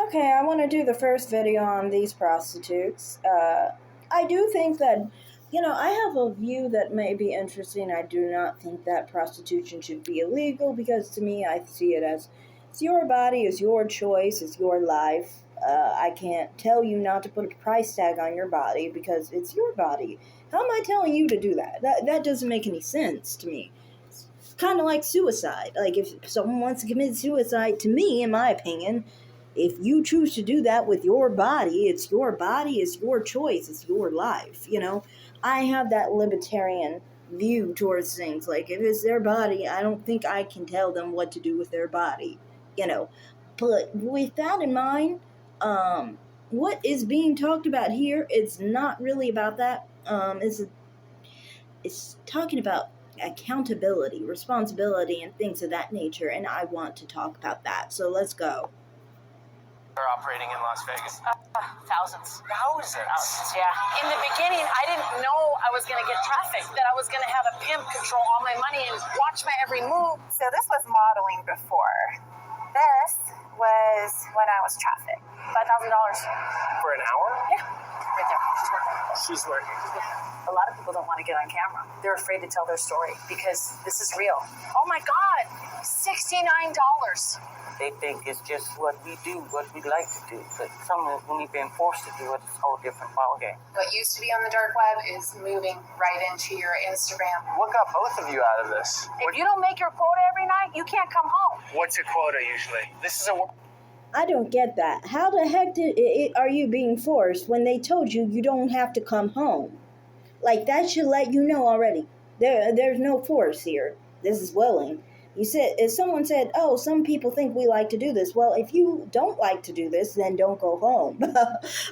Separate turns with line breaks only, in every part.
Okay, I want to do the first video on these prostitutes. I do think that, I have a view that may be interesting. I do not think that prostitution should be illegal because to me, I see it as it's your body, it's your choice, it's your life. I can't tell you not to put a price tag on your body because it's your body. How am I telling you to do that? That doesn't make any sense to me. It's kind of like suicide. Like if someone wants to commit suicide, to me, in my opinion, if you choose to do that with your body, it's your choice, it's your life, I have that libertarian view towards things. Like, if it's their body, I don't think I can tell them what to do with their body, But with that in mind, what is being talked about here, it's not really about that. It's talking about accountability, responsibility, and things of that nature, and I want to talk about that. So let's go.
Are operating in Las Vegas?
Thousands.
Thousands,
yeah. In the beginning, I didn't know I was going to get trafficked, that I was going to have a pimp control all my money and watch my every move.
So this was modeling before. This was when I was trafficked.
$5,000.
For an hour?
Yeah. Right there.
She's working.
A lot of people don't want to get on camera. They're afraid to tell their story because this is real. Oh my God, $69.
They think it's just what we do, what we like to do. But when we've been forced to do it, it's a whole different ballgame.
What used to be on the dark web is moving right into your Instagram.
What got both of you out of this?
If you don't make your quota every night, you can't come home.
What's your quota usually? This is a...
I don't get that. How the heck are you being forced when they told you you don't have to come home? Like, that should let you know already. There's no force here. This is willing. You said, if someone said, oh, some people think we like to do this. Well, if you don't like to do this, then don't go home.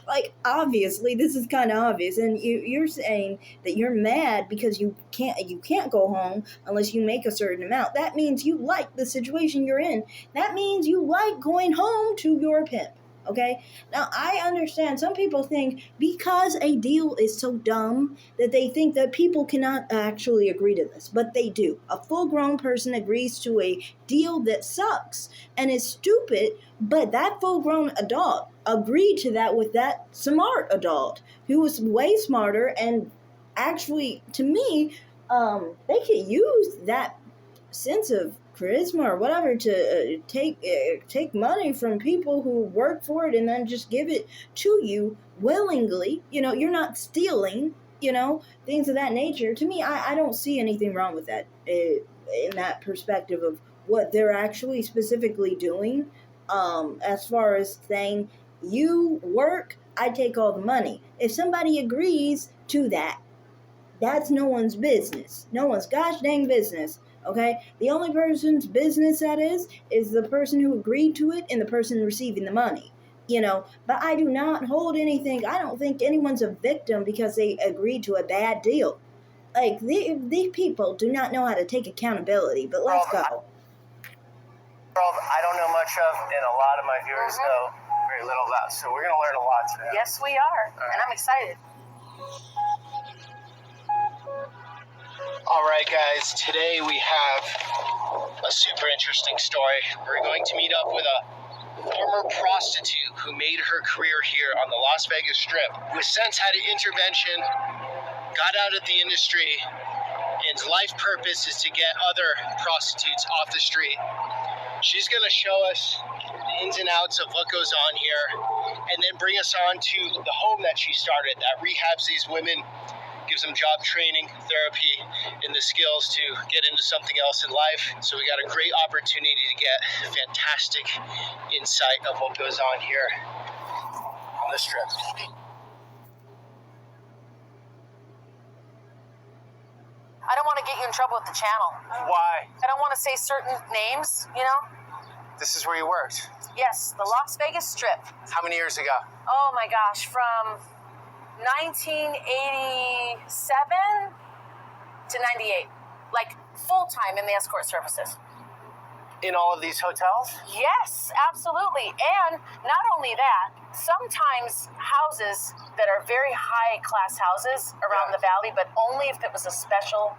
Like, obviously, this is kind of obvious. And you're saying that you're mad because you can't go home unless you make a certain amount. That means you like the situation you're in. That means you like going home to your pimp. Okay? Now, I understand some people think because a deal is so dumb that they think that people cannot actually agree to this. But they do. A full-grown person agrees to a deal that sucks and is stupid, but that full-grown adult agreed to that with that smart adult who was way smarter and actually, to me, they could use that sense of charisma or whatever to take money from people who work for it and then just give it to you willingly. You're not stealing, things of that nature. To me, I don't see anything wrong with that in that perspective of what they're actually specifically doing. As far as saying, you work, I take all the money. If somebody agrees to that, that's no one's business. No one's gosh dang business. Okay? The only person's business that is the person who agreed to it and the person receiving the money. But I do not hold anything. I don't think anyone's a victim because they agreed to a bad deal. Like, these people do not know how to take accountability, but let's go.
World I don't know much of, and a lot of my viewers know very little about, so we're going to learn a lot today.
Yes, we are. And I'm excited.
All right, guys, today we have a super interesting story. We're going to meet up with a former prostitute who made her career here on the Las Vegas Strip, who has since had an intervention, got out of the industry, and life purpose is to get other prostitutes off the street. She's going to show us the ins and outs of what goes on here, and then bring us on to the home that she started that rehabs these women, gives them job training, therapy, and the skills to get into something else in life. So we got a great opportunity to get fantastic insight of what goes on here on the Strip.
I don't want to get you in trouble with the channel.
Why?
I don't want to say certain names,
This is where you worked.
Yes, the Las Vegas Strip.
How many years ago?
Oh my gosh, from 1987 to 98. Like, full-time in the escort services.
In all of these hotels?
Yes, absolutely. And not only that, sometimes houses that are very high-class houses around the valley, but only if it was a special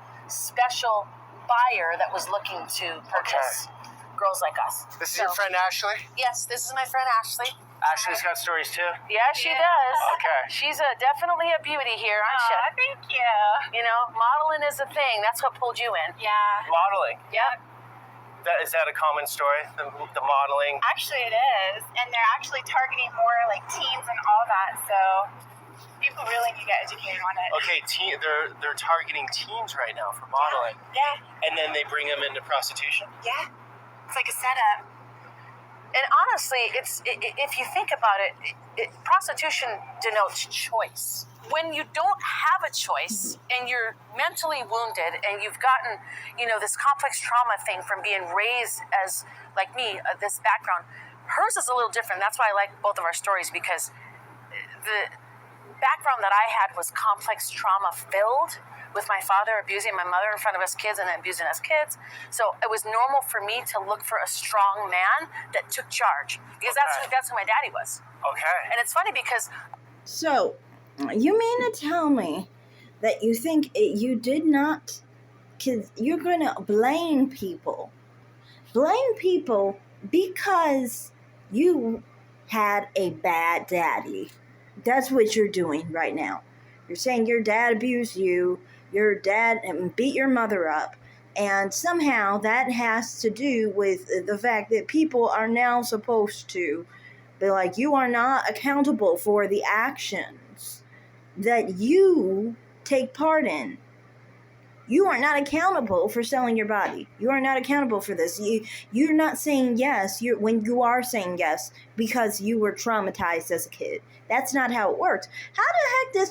buyer that was looking to purchase girls like us.
This is your friend Ashley?
Yes, this is my friend Ashley.
Ashley's got stories too?
Yeah, she does.
Okay.
She's definitely a beauty here, aren't
Oh,
she?
thank you.
You know, modeling is a thing. That's what pulled you in.
Yeah.
Modeling.
Yep.
Is that a common story? The modeling?
Actually, it is. And they're actually targeting more like teens and all that. So people really need to get educated on it.
Okay, they're targeting teens right now for modeling.
Yeah.
And then they bring them into prostitution?
Yeah. It's like a setup.
And honestly, if you think about it, prostitution denotes choice. When you don't have a choice and you're mentally wounded and you've gotten, this complex trauma thing from being raised as, like me, this background, hers is a little different. That's why I like both of our stories, because the background that I had was complex trauma filled, with my father abusing my mother in front of us kids and then abusing us kids. So it was normal for me to look for a strong man that took charge, because that's who my daddy was.
Okay.
And it's funny because...
So, you mean to tell me that you think you did not, because you're going to blame people because you had a bad daddy. That's what you're doing right now. You're saying your dad abused you, your dad beat your mother up, and somehow that has to do with the fact that people are now supposed to be like, you are not accountable for the actions that you take part in. You are not accountable for selling your body. You are not accountable for this. You're not saying yes when you are saying yes because you were traumatized as a kid. That's not how it works. How the heck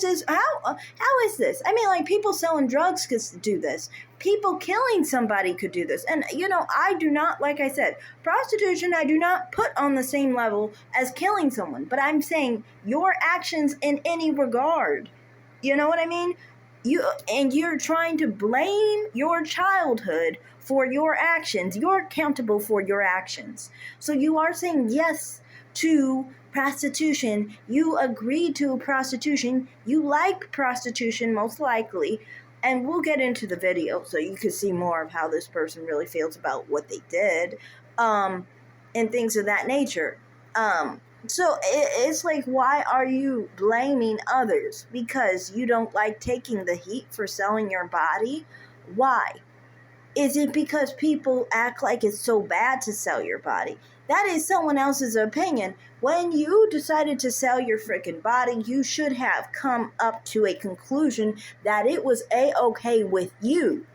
how is this? I mean, like, people selling drugs could do this. People killing somebody could do this. And, I do not, like I said, prostitution I do not put on the same level as killing someone. But I'm saying your actions in any regard. You know what I mean? You're trying to blame your childhood for your actions. You're accountable for your actions. So you are saying yes to prostitution. You agreed to prostitution. You like prostitution, most likely. And we'll get into the video so you can see more of how this person really feels about what they did, and things of that nature. So it's like, why are you blaming others? Because you don't like taking the heat for selling your body? Why? Is it because people act like it's so bad to sell your body? That is someone else's opinion. When you decided to sell your freaking body, you should have come up to a conclusion that it was a-okay with you.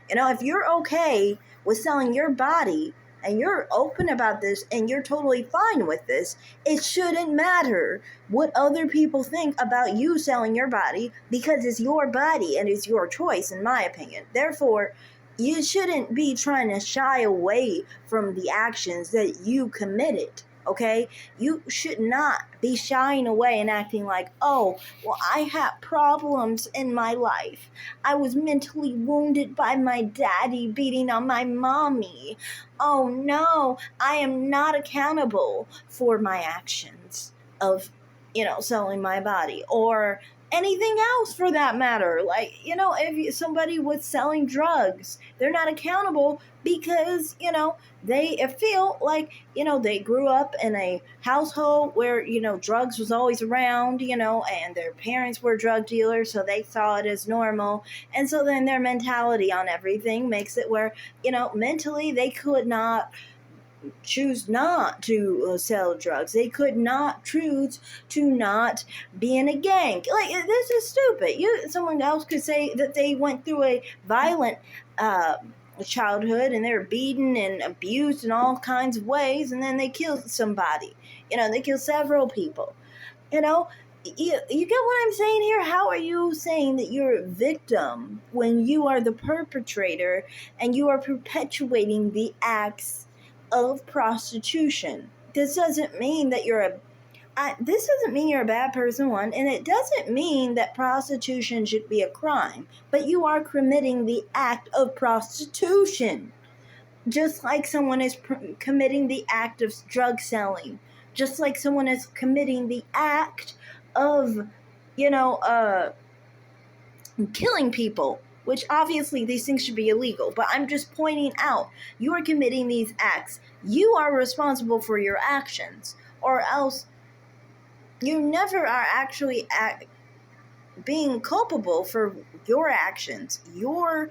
If you're okay with selling your body, and you're open about this, and you're totally fine with this, it shouldn't matter what other people think about you selling your body, because it's your body and it's your choice, in my opinion. Therefore, you shouldn't be trying to shy away from the actions that you committed, okay? You should not be shying away and acting like, oh, well, I had problems in my life. I was mentally wounded by my daddy beating on my mommy. Oh, no, I am not accountable for my actions of, selling my body, or anything else for that matter. Like, if somebody was selling drugs, they're not accountable because, they feel like, they grew up in a household where, drugs was always around, and their parents were drug dealers, so they saw it as normal. And so then their mentality on everything makes it where, mentally they could not choose not to sell drugs. They could not choose to not be in a gang. Like, this is stupid. Someone else could say that they went through a violent childhood and they're beaten and abused in all kinds of ways, and then they killed somebody. They killed several people. You get what I'm saying here? How are you saying that you're a victim when you are the perpetrator and you are perpetuating the acts of prostitution? This doesn't mean that you're a bad person, one, and it doesn't mean that prostitution should be a crime, but you are committing the act of prostitution, just like someone is committing the act of drug selling, just like someone is committing the act of, killing people, which obviously these things should be illegal, but I'm just pointing out, you are committing these acts. You are responsible for your actions, or else, You never are actually being culpable for your actions, your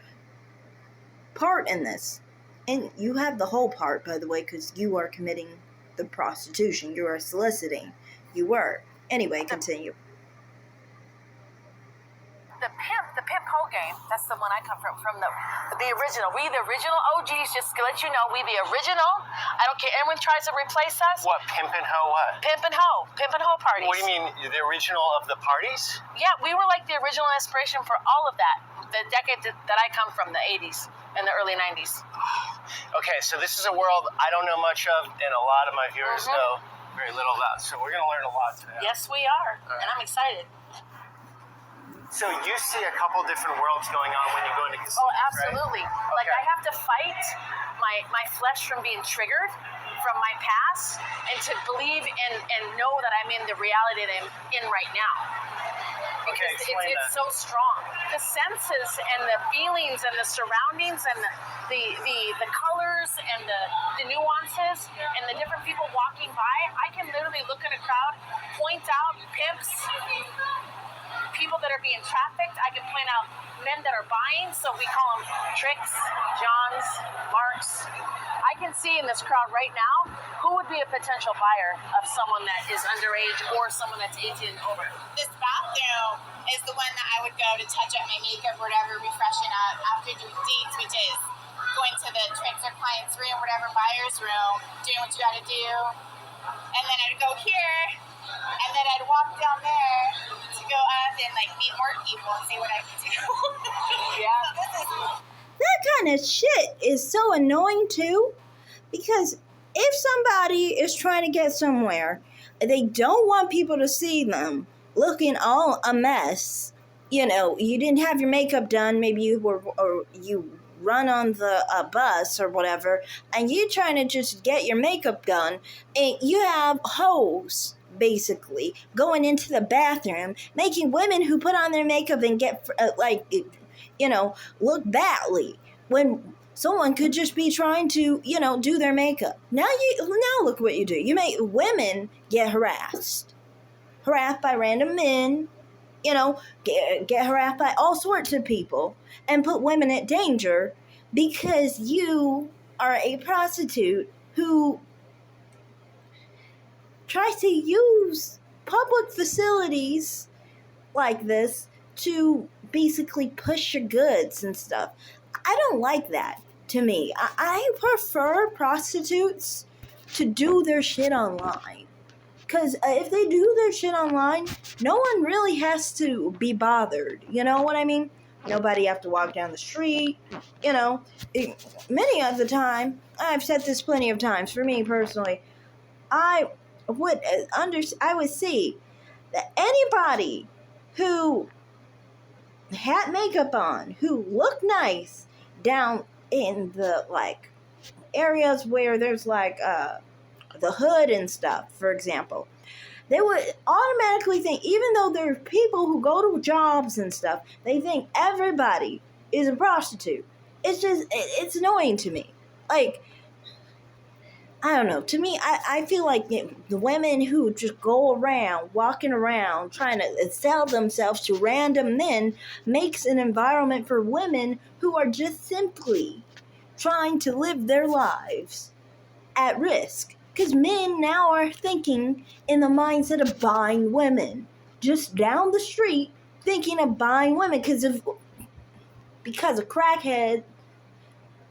part in this. And you have the whole part, by the way, because you are committing the prostitution. You are soliciting. You were. Anyway, continue.
The pimp hoe game. That's the one I come from the original. We the original OGs. Just to let you know, we the original. I don't care. Anyone tries to replace us.
What, pimp and hoe what?
Pimp and hoe parties.
What do you mean, the original of the parties?
Yeah, we were like the original inspiration for all of that. The decade that I come from, the 80s and the early 90s.
Okay, so this is a world I don't know much of, and a lot of my viewers know very little about. So we're going to learn a lot today.
Yes, we are. And I'm excited.
So you see a couple different worlds going on when you go into casinos,
Oh, absolutely.
right?
Like,
Okay.
I have to fight my flesh from being triggered from my past and to believe and know that I'm in the reality that I'm in right now.
Okay,
Because
explain
it's
that.
so strong. The senses and the feelings and the surroundings and the colors and the nuances and the different people walking by, I can literally look in a crowd, point out pimps, people that are being trafficked. I can point out men that are buying, so we call them tricks, Johns, Marks. I can see in this crowd right now who would be a potential buyer of someone that is underage or someone that's 18 and over.
This bathroom is the one that I would go to touch up my makeup or whatever, refreshing up after doing dates, which is going to the tricks or client's room, whatever buyer's room, doing what you gotta do. And then I'd go here, and then I'd walk down there to go up and like meet more people and see what I can do.
Yeah.
So this is
That kind of shit is so annoying too, because if somebody is trying to get somewhere, they don't want people to see them looking all a mess. You know, you didn't have your makeup done, maybe you run on the bus or whatever, and you trying to just get your makeup done, and you have hoes basically going into the bathroom, making women who put on their makeup and get look badly when someone could just be trying to, do their makeup. Now look what you do. You make women get harassed by random men, get harassed by all sorts of people and put women at danger because you are a prostitute who tries to use public facilities like this to basically push your goods and stuff. I don't like that. To me, I prefer prostitutes to do their shit online. Because if they do their shit online, no one really has to be bothered. You know what I mean? Nobody have to walk down the street. Many of the time, I've said this plenty of times, for me personally, I would see that anybody who had makeup on, who looked nice down in the areas where there's the hood and stuff, for example, they would automatically think, even though there's people who go to jobs and stuff, they think everybody is a prostitute. It's annoying to me. I don't know. To me, I feel like the women who just go around, walking around, trying to sell themselves to random men makes an environment for women who are just simply trying to live their lives at risk. Because men now are thinking in the mindset of buying women. Just down the street, thinking of buying women because of crackheads,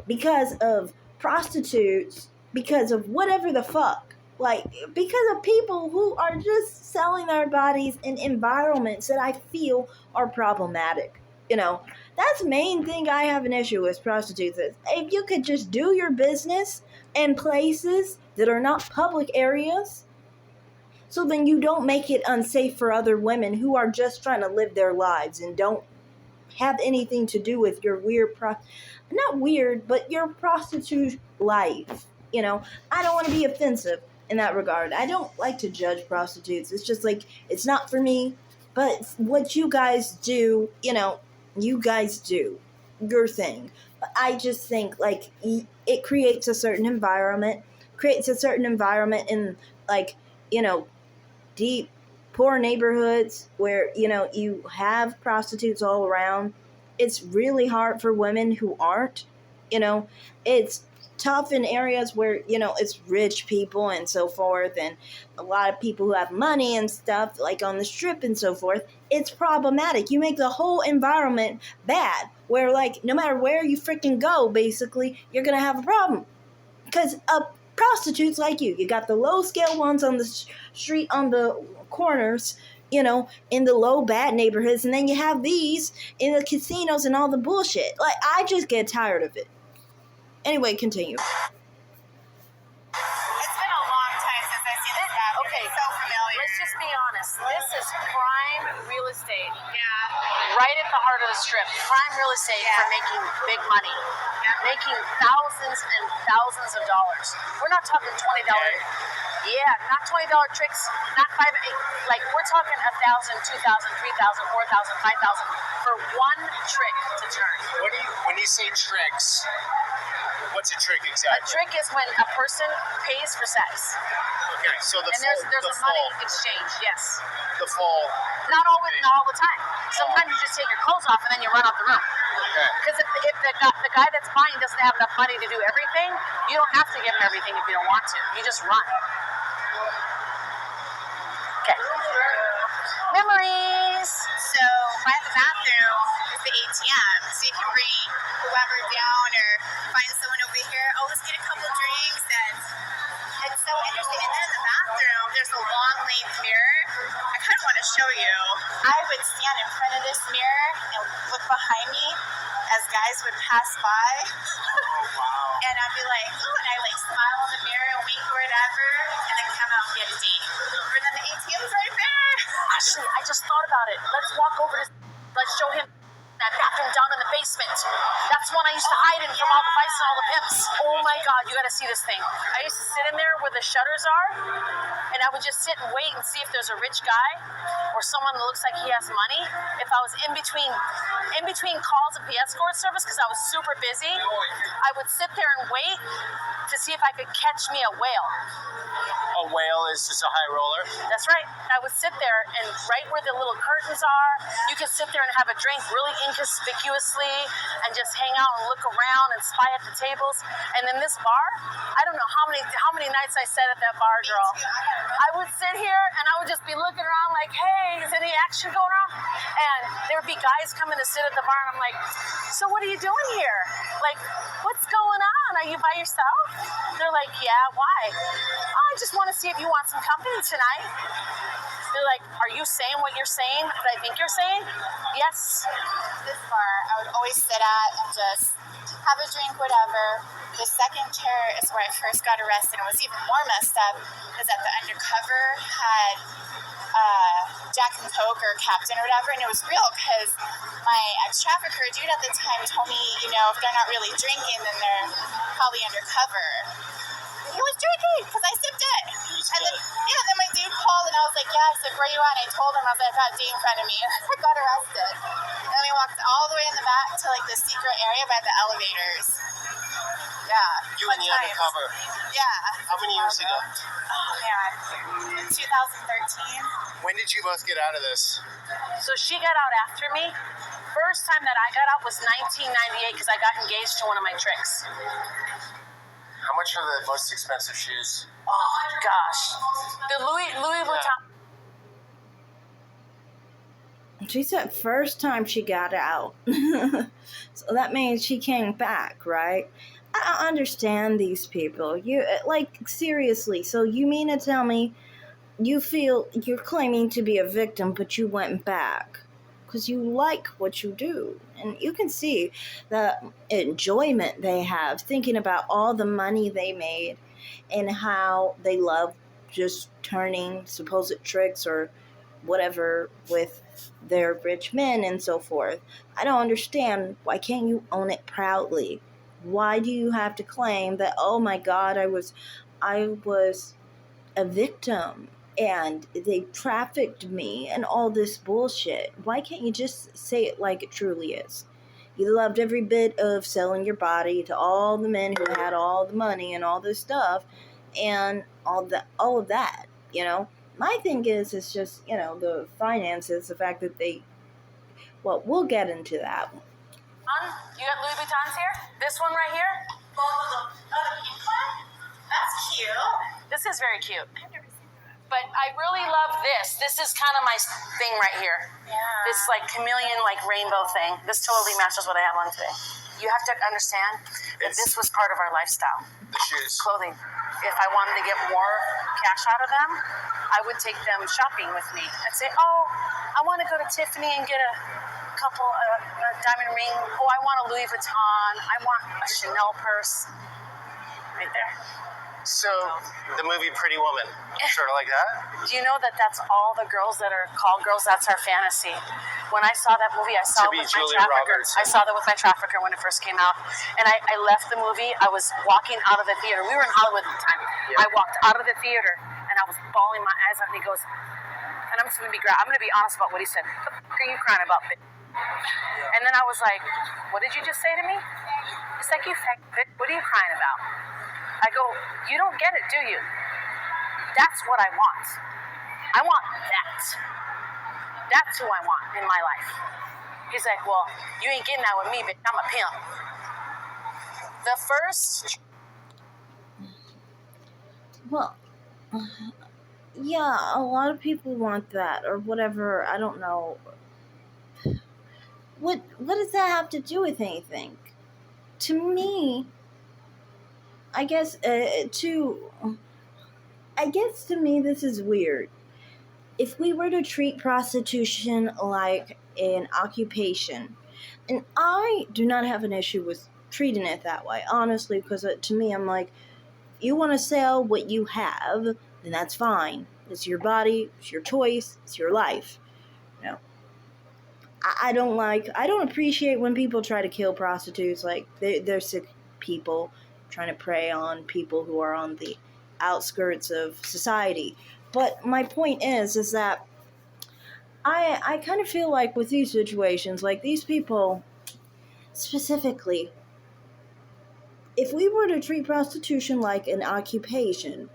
because of prostitutes, because of whatever the fuck. Because of people who are just selling their bodies in environments that I feel are problematic. That's the main thing I have an issue with prostitutes. If you could just do your business in places that are not public areas, so then you don't make it unsafe for other women who are just trying to live their lives and don't have anything to do with your not weird, but your prostitute life. I don't want to be offensive in that regard. I don't like to judge prostitutes. It's just it's not for me. But what you guys do, you guys do your thing. But I just think it creates a certain environment in deep poor neighborhoods where, you have prostitutes all around, it's really hard for women who aren't. It's tough in areas where, it's rich people and so forth, and a lot of people who have money and stuff, like on the strip and so forth. It's problematic. You make the whole environment bad, where, like, no matter where you freaking go, basically, you're going to have a problem. Because prostitutes like you got the low scale ones on the street, on the corners, in the low bad neighborhoods, and then you have these in the casinos and all the bullshit. Like, I just get tired of it. Anyway, continue.
It's been a long time since I've seen this bathroom.
Okay,
It's so familiar.
let's just be honest. This is prime real estate.
Yeah.
Right at the heart of the strip. Prime real estate for making big money. Making thousands and thousands of dollars. We're not talking $20. Yeah, not $20 tricks, not $5, like we're talking $1,000, $2,000, $3,000, $4,000, $5,000 for one trick to turn.
When you say tricks, what's a trick
A
exactly?
trick is when a person pays for sex.
Okay, so
And there's a money exchange, yes.
the full.
Not all the time. Sometimes you just take your clothes off and then you run out the room.
Okay.
Because if the guy that's buying doesn't have enough money to do everything, you don't have to give him everything if you don't want to. You just run. Okay. Memories.
So by the bathroom is the ATM. So you can bring whoever down or find someone over here. Oh, let's get a couple drinks. And it's so interesting. And then in the bathroom, there's a long length mirror. I kind of want to show you. I would stand in front of this mirror and look behind me as guys would pass by. And I'd be like, ooh, and I like smile in the mirror and wink or whatever, and then come out and get a date. But then the ATM's right there.
Actually, I just thought about it. Let's walk over to. Let's show him that bathroom down in the basement. That's one I used to hide in from all the vice and all the pimps. Oh my God, you gotta see this thing. I used to sit in there where the shutters are, and I would just sit and wait and see if there's a rich guy or someone that looks like he has money. If I was in between calls of the escort service, because I was super busy, I would sit there and wait to see if I could catch me a whale.
A whale is just a high roller.
That's right. I would sit there, and right where the little curtains are, you could sit there and have a drink really inconspicuously and just hang out and look around and spy at the tables. And in this bar, I don't know how many nights I sat at that bar, girl. I would sit here and I would just be looking around like, hey, is any action going on? And there would be guys coming to sit at the bar, and I'm like, so what are you doing here? Like, what's going on? Are you by yourself? They're like, yeah, why? Oh, I just want to see if you want some company tonight. They're like, are you saying what you're saying that I think you're saying? Yes.
This bar I would always sit at and just have a drink, whatever. The second chair is where I first got arrested, and it was even more messed up is that the undercover had Jack and Coke or Captain or whatever, and it was real because my ex-trafficker dude at the time told me, if they're not really drinking, then they're probably undercover. He was drinking because I sipped it. And then my dude called and I was like, yeah, I said, where are you at? And I told him, I was like, I got a date in front of me. And I got arrested. And then we walked all the way in the back to like the secret area by the elevators. Yeah.
You and the undercover.
Yeah.
How many years ago?
Oh, man. 2013.
When did you both get out of this?
So she got out after me. First time that I got out was 1998 because I got engaged to one of my tricks.
How much are the most expensive shoes?
Oh gosh, the Louis Vuitton.
She said first time she got out. So that means she came back, right? I don't understand these people. You, like, seriously, so you mean to tell me you feel you're claiming to be a victim, but you went back because you like what you do. And you can see the enjoyment they have thinking about all the money they made and how they love just turning supposed tricks or whatever with their rich men and so forth. I don't understand. Why can't you own it proudly? Why do you have to claim that, oh my God, I was a victim and they trafficked me and all this bullshit? Why can't you just say it like it truly is? You loved every bit of selling your body to all the men who had all the money and all this stuff and all of that, my thing is, it's just, the finances, the fact that well, we'll get into that.
You got Louis Vuittons here? This one right here?
Both of them. Oh, the pink one? That's cute.
This is very cute. But I really love this. This is kind of my thing right here.
Yeah.
This like chameleon, like rainbow thing. This totally matches what I have on today. You have to understand that this was part of our lifestyle.
The shoes.
Clothing. If I wanted to get more cash out of them, I would take them shopping with me. I'd say, oh, I want to go to Tiffany and get a couple a diamond ring. Oh, I want a Louis Vuitton. I want a Chanel purse. Right there.
So, the movie Pretty Woman, sort of like that?
Do you know that that's all the girls that are called girls? That's our fantasy. When I saw that movie, I saw
To
it
be
with
Julia
my trafficker.
Roberts.
I saw that with my trafficker when it first came out. And I left the movie. I was walking out of the theater. We were in Hollywood at the time.
Yeah.
I walked out of the theater, and I was bawling my eyes out. And he goes, and I'm just going to be honest about what he said. What the fuck are you crying about, bitch? And then I was like, what did you just say to me? He's like, you fat bitch. What are you crying about? I go, you don't get it, do you? That's what I want. I want that. That's who I want in my life. He's like, well, you ain't getting that with me, bitch. I'm a pimp. The first...
Well, yeah, a lot of people want that or whatever. I don't know. What does that have to do with anything? To me, I guess to me this is weird. If we were to treat prostitution like an occupation, and I do not have an issue with treating it that way, honestly, because to me I'm like, you want to sell what you have, then that's fine. It's your body, it's your choice, it's your life. I don't appreciate when people try to kill prostitutes. Like, they're sick people trying to prey on people who are on the outskirts of society. But my point is that I kind of feel like with these situations, like these people specifically, if we were to treat prostitution like an occupation,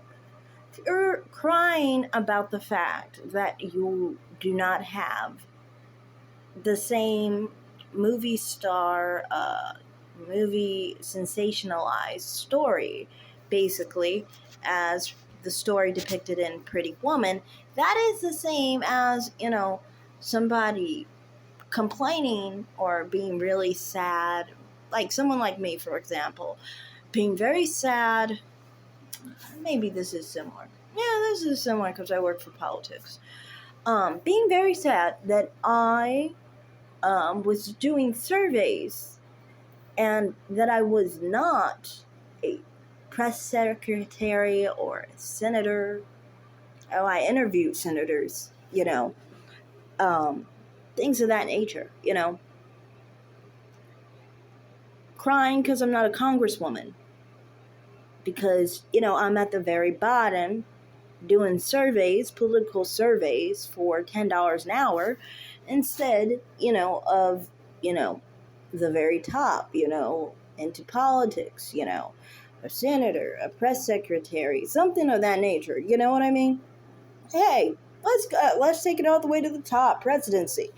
if you're crying about the fact that you do not have the same movie star, movie sensationalized story, basically, as the story depicted in Pretty Woman, that is the same as, somebody complaining or being really sad, like someone like me, for example, being very sad. Maybe this is similar. Yeah, this is similar because I work for politics. Being very sad that I was doing surveys and that I was not a press secretary or a senator. Oh, I interviewed senators, things of that nature, Crying because I'm not a congresswoman. Because, I'm at the very bottom doing surveys, political surveys for $10 an hour instead, of, the very top, into politics, a senator, a press secretary, something of that nature. You know what I mean? Hey, let's take it all the way to the top, presidency.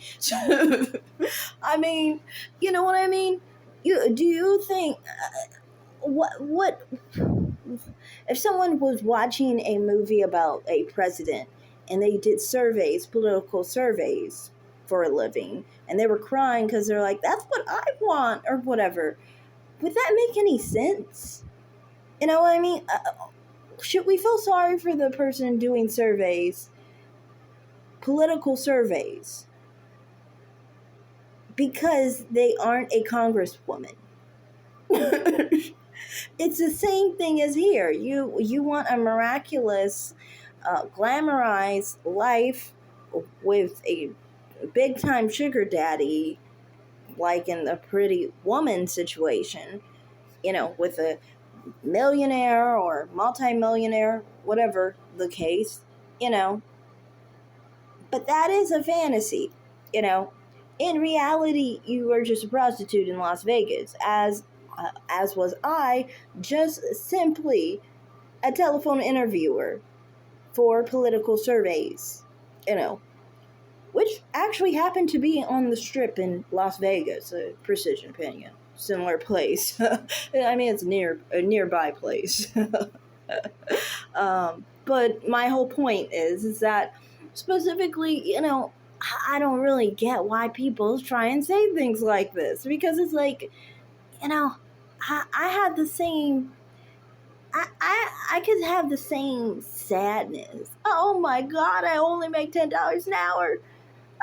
I mean, you know what I mean? Do you think what if someone was watching a movie about a president and they did surveys, political surveys for a living, and they were crying because they're like, that's what I want or whatever, would that make any sense? You know what I mean? Should we feel sorry for the person doing surveys, political surveys, because they aren't a congresswoman? It's the same thing as here. You want a miraculous, glamorized life with a big-time sugar daddy, like in the Pretty Woman situation, with a millionaire or multi-millionaire, whatever the case, But that is a fantasy, In reality, you are just a prostitute in Las Vegas, as was I, just simply a telephone interviewer for political surveys, which actually happened to be on the Strip in Las Vegas, a precision opinion, similar place. I mean, it's a nearby place. But my whole point is that specifically, I don't really get why people try and say things like this, because it's like, I had the same. I could have the same sadness. Oh my God! I only make $10 an hour.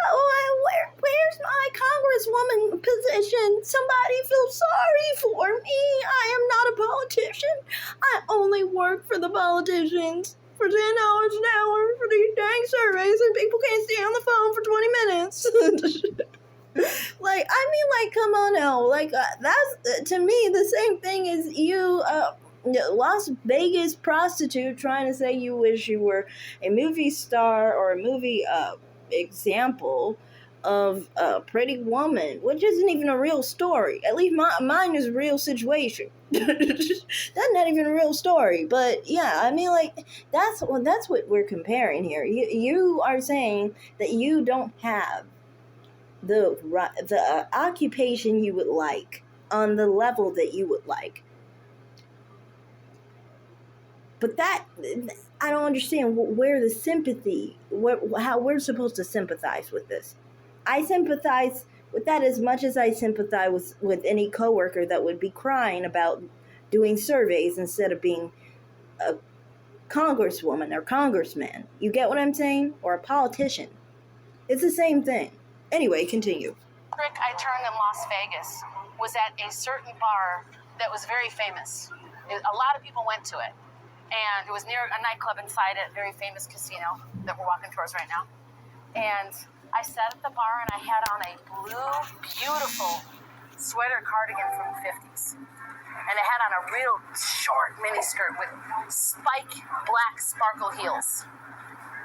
Oh, where's my congresswoman position? Somebody feel sorry for me. I am not a politician. I only work for the politicians for $10 an hour for these dang surveys, and people can't stay on the phone for 20 minutes. Come on now. That's, to me, the same thing as you, Las Vegas prostitute trying to say you wish you were a movie star or a movie, example of a Pretty Woman, which isn't even a real story. At least mine is a real situation. That's not even a real story. But yeah, I mean, that's what we're comparing here. You are saying that you don't have the occupation you would like on the level that you would like. But that, I don't understand where the sympathy, how we're supposed to sympathize with this. I sympathize with that as much as I sympathize with any coworker that would be crying about doing surveys instead of being a congresswoman or congressman. You get what I'm saying? Or a politician. It's the same thing. Anyway, continue.
Trick I turned in Las Vegas was at a certain bar that was very famous. A lot of people went to it. And it was near a nightclub inside a very famous casino that we're walking towards right now. And I sat at the bar and I had on a blue, beautiful sweater cardigan from the 50s. And I had on a real short mini skirt with spike black sparkle heels.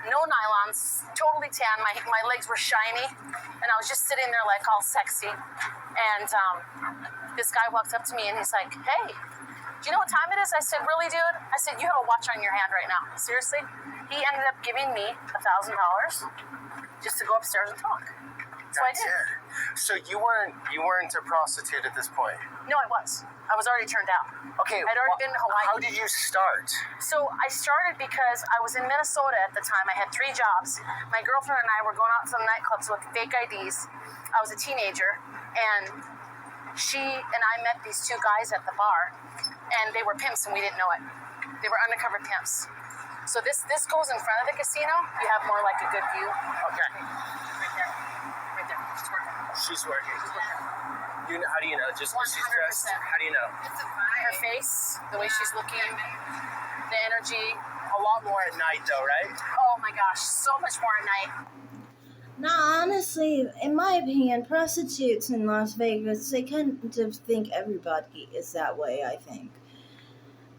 No nylons, totally tan. My legs were shiny. And I was just sitting there all sexy. And this guy walks up to me and he's like, "Hey, do you know what time it is?" I said, "Really, dude?" I said, "You have a watch on your hand right now. Seriously?" He ended up giving me $1,000 just to go upstairs and talk. So I did.
So you weren't a prostitute at this point?
No, I was. I was already turned out.
Okay.
I'd already been to Hawaii.
How did you start?
So I started because I was in Minnesota at the time. I had 3 jobs. My girlfriend and I were going out to some nightclubs with fake IDs. I was a teenager, and she and I met these 2 guys at the bar, and they were pimps, and we didn't know it. They were undercover pimps. So this goes in front of the casino. You have more a good view.
Okay.
Right there. Right there. She's working.
She's working. How do you know? Just because she's dressed? How do you know?
Her face, the way she's looking, the energy.
A lot more at night, though, right?
Oh my gosh, so much more at night.
No, honestly, in my opinion, prostitutes in Las Vegas, they kind of think everybody is that way, I think.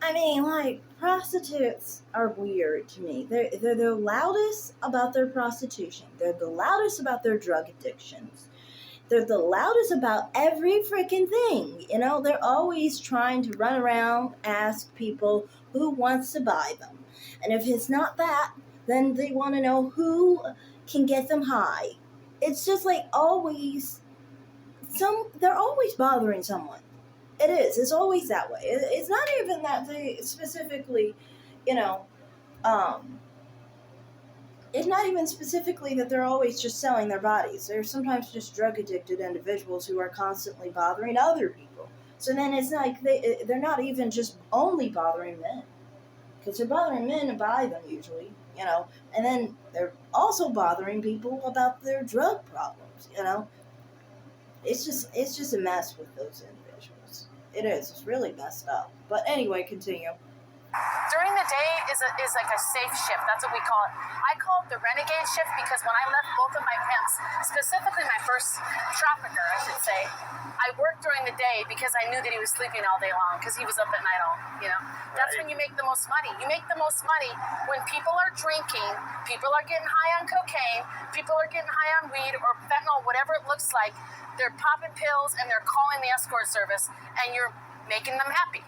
I mean, prostitutes are weird to me. They're the loudest about their prostitution. They're the loudest about their drug addictions. They're the loudest about every freaking thing. They're always trying to run around, ask people who wants to buy them. And if it's not that, then they want to know who can get them high. It's just always, they're always bothering someone. It is. It's always that way. It's not even that they specifically, it's not even specifically that they're always just selling their bodies. They're sometimes just drug addicted individuals who are constantly bothering other people. So then it's they're not even just only bothering men, because they're bothering men to buy them usually, and then they're also bothering people about their drug problems, It's just a mess with those individuals. It is. It's really messed up. But anyway, continue.
During the day is like a safe shift. That's what we call it. I call it the renegade shift because when I left both of my pimps, specifically my first trafficker, I should say, I worked during the day because I knew that he was sleeping all day long because he was up at night all, That's when you make the most money. You make the most money when people are drinking, people are getting high on cocaine, people are getting high on weed or fentanyl, whatever it looks like. They're popping pills and they're calling the escort service and you're making them happy.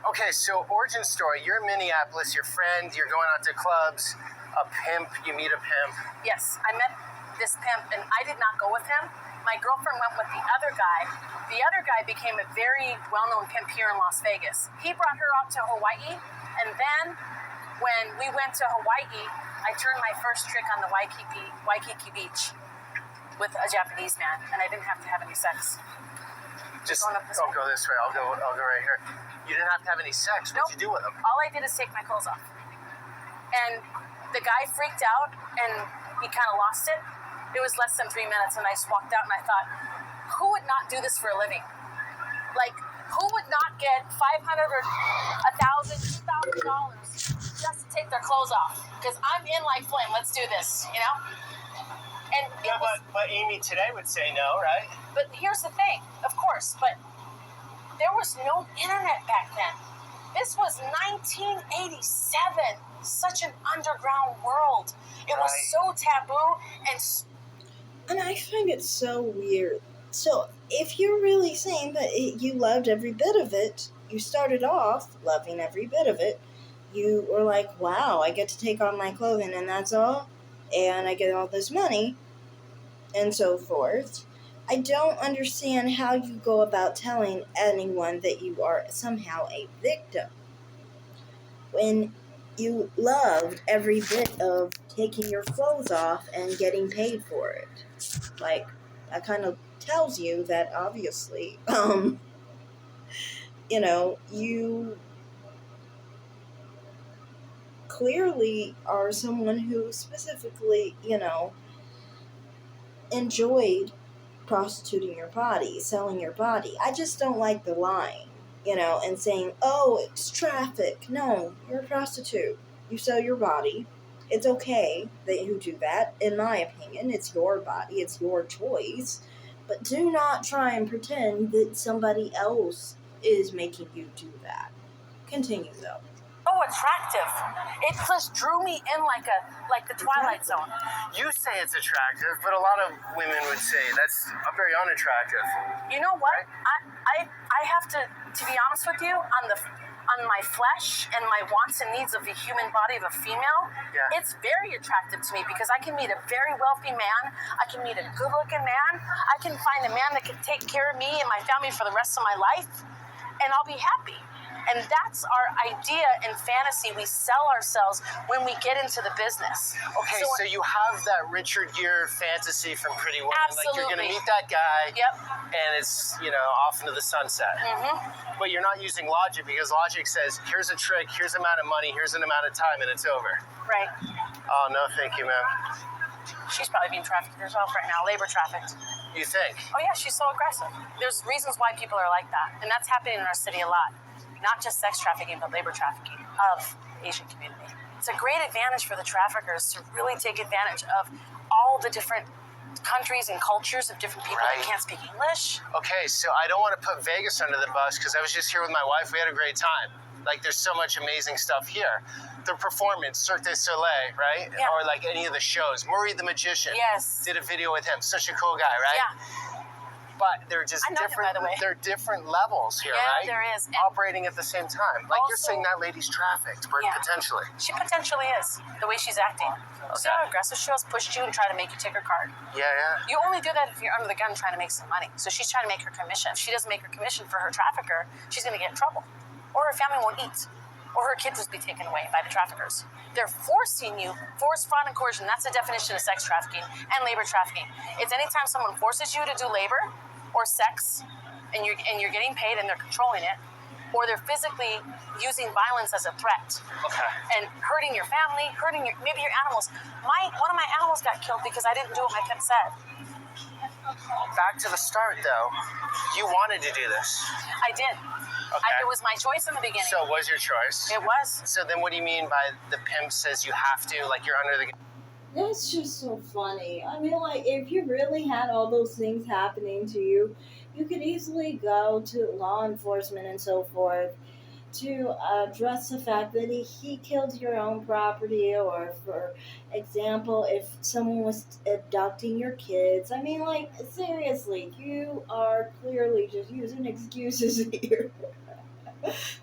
Okay, so origin story. You're in Minneapolis, your friend, you're going out to clubs, a pimp, you meet a pimp.
Yes, I met this pimp, and I did not go with him. My girlfriend went with the other guy. The other guy became a very well-known pimp here in Las Vegas. He brought her out to Hawaii, and then when we went to Hawaii, I turned my first trick on the Waikiki Beach with a Japanese man, and I didn't have to have any sex.
Just
Going up this
don't
way.
go this way. I'll go right here. You didn't have to have any sex. What'd you do with him?
All I did is take my clothes off. And the guy freaked out, and he kind of lost it. It was less than 3 minutes, and I just walked out, and I thought, who would not do this for a living? Like, who would not get $500 or $1,000, $2,000 just to take their clothes off? Because I'm in like flame. Let's do this, you know? And
Yeah, but Amy today would say no, right?
But here's the thing, of course, but there was no internet back then. This was 1987, such an underground world. It was so taboo
And I find it so weird. So, if you're really saying that you loved every bit of it, you started off loving every bit of it, you were like, wow, I get to take off my clothing and that's all, and I get all this money, and so forth. I don't understand how you go about telling anyone that you are somehow a victim when you loved every bit of taking your clothes off and getting paid for it. Like, that kind of tells you that obviously, you clearly are someone who specifically, enjoyed prostituting your body, selling your body. I just don't like the line, and saying, oh, it's traffic. No, you're a prostitute. You sell your body. It's okay that you do that. In my opinion, it's your body. It's your choice. But do not try and pretend that somebody else is making you do that. Continue, though.
so attractive. It just drew me in like the Twilight Zone.
You say it's attractive, but a lot of women would say that's very unattractive.
You know what? I have to be honest with you, on my flesh and my wants and needs of the human body of a female, it's very attractive to me because I can meet a very wealthy man, I can meet a good-looking man, I can find a man that can take care of me and my family for the rest of my life, and I'll be happy. And that's our idea and fantasy we sell ourselves when we get into the business.
Okay, so you have that Richard Gere fantasy from Pretty Woman.
Absolutely.
Like you're going to meet that guy.
Yep.
And it's, off into the sunset. Mm-hmm. But you're not using logic because logic says, here's a trick, here's an amount of money, here's an amount of time, and it's over.
Right.
Oh, no, thank you, ma'am.
She's probably being trafficked herself right now, labor trafficked.
You think?
Oh, yeah, she's so aggressive. There's reasons why people are like that, and that's happening in our city a lot. Not just sex trafficking, but labor trafficking of the Asian community. It's a great advantage for the traffickers to really take advantage of all the different countries and cultures of different people that can't speak English.
Okay, so I don't want to put Vegas under the bus because I was just here with my wife. We had a great time. Like, there's so much amazing stuff here. The performance, Cirque du Soleil, right?
Yeah.
Or like any of the shows. Murray the Magician.
Yes.
Did a video with him. Such a cool guy, right?
Yeah.
But they're just
I know him,
different.
by the way.
They're different levels here, right?
Yeah, there is. And
operating at the same time. Like you're
also-
saying that lady's trafficked, but potentially.
she potentially is, the way she's acting. See how aggressive she was? Pushed you and tried to make you take her card.
Yeah.
You only do that if you're under the gun trying to make some money. So she's trying to make her commission. If she doesn't make her commission for her trafficker, she's going to get in trouble. Or her family won't eat. Or her kids will be taken away by the traffickers. They're forcing you, force, fraud, and coercion. That's the definition of sex trafficking and labor trafficking. It's anytime someone forces you to do labor or sex, and you're getting paid and they're controlling it, or they're physically using violence as a threat.
Okay.
And hurting your family, maybe your animals. One of my animals got killed because I didn't do what my pimp said.
Back to the start, though. You wanted to do this.
I did.
Okay.
It was my choice in the beginning.
So it was your choice.
It was.
So then what do you mean by the pimp says you have to, like you're under the...
That's just so funny. I mean, like, if you really had all those things happening to you, you could easily go to law enforcement and so forth to address the fact that he killed your own property, or, for example, if someone was abducting your kids. I mean, like, seriously, you are clearly just using excuses here.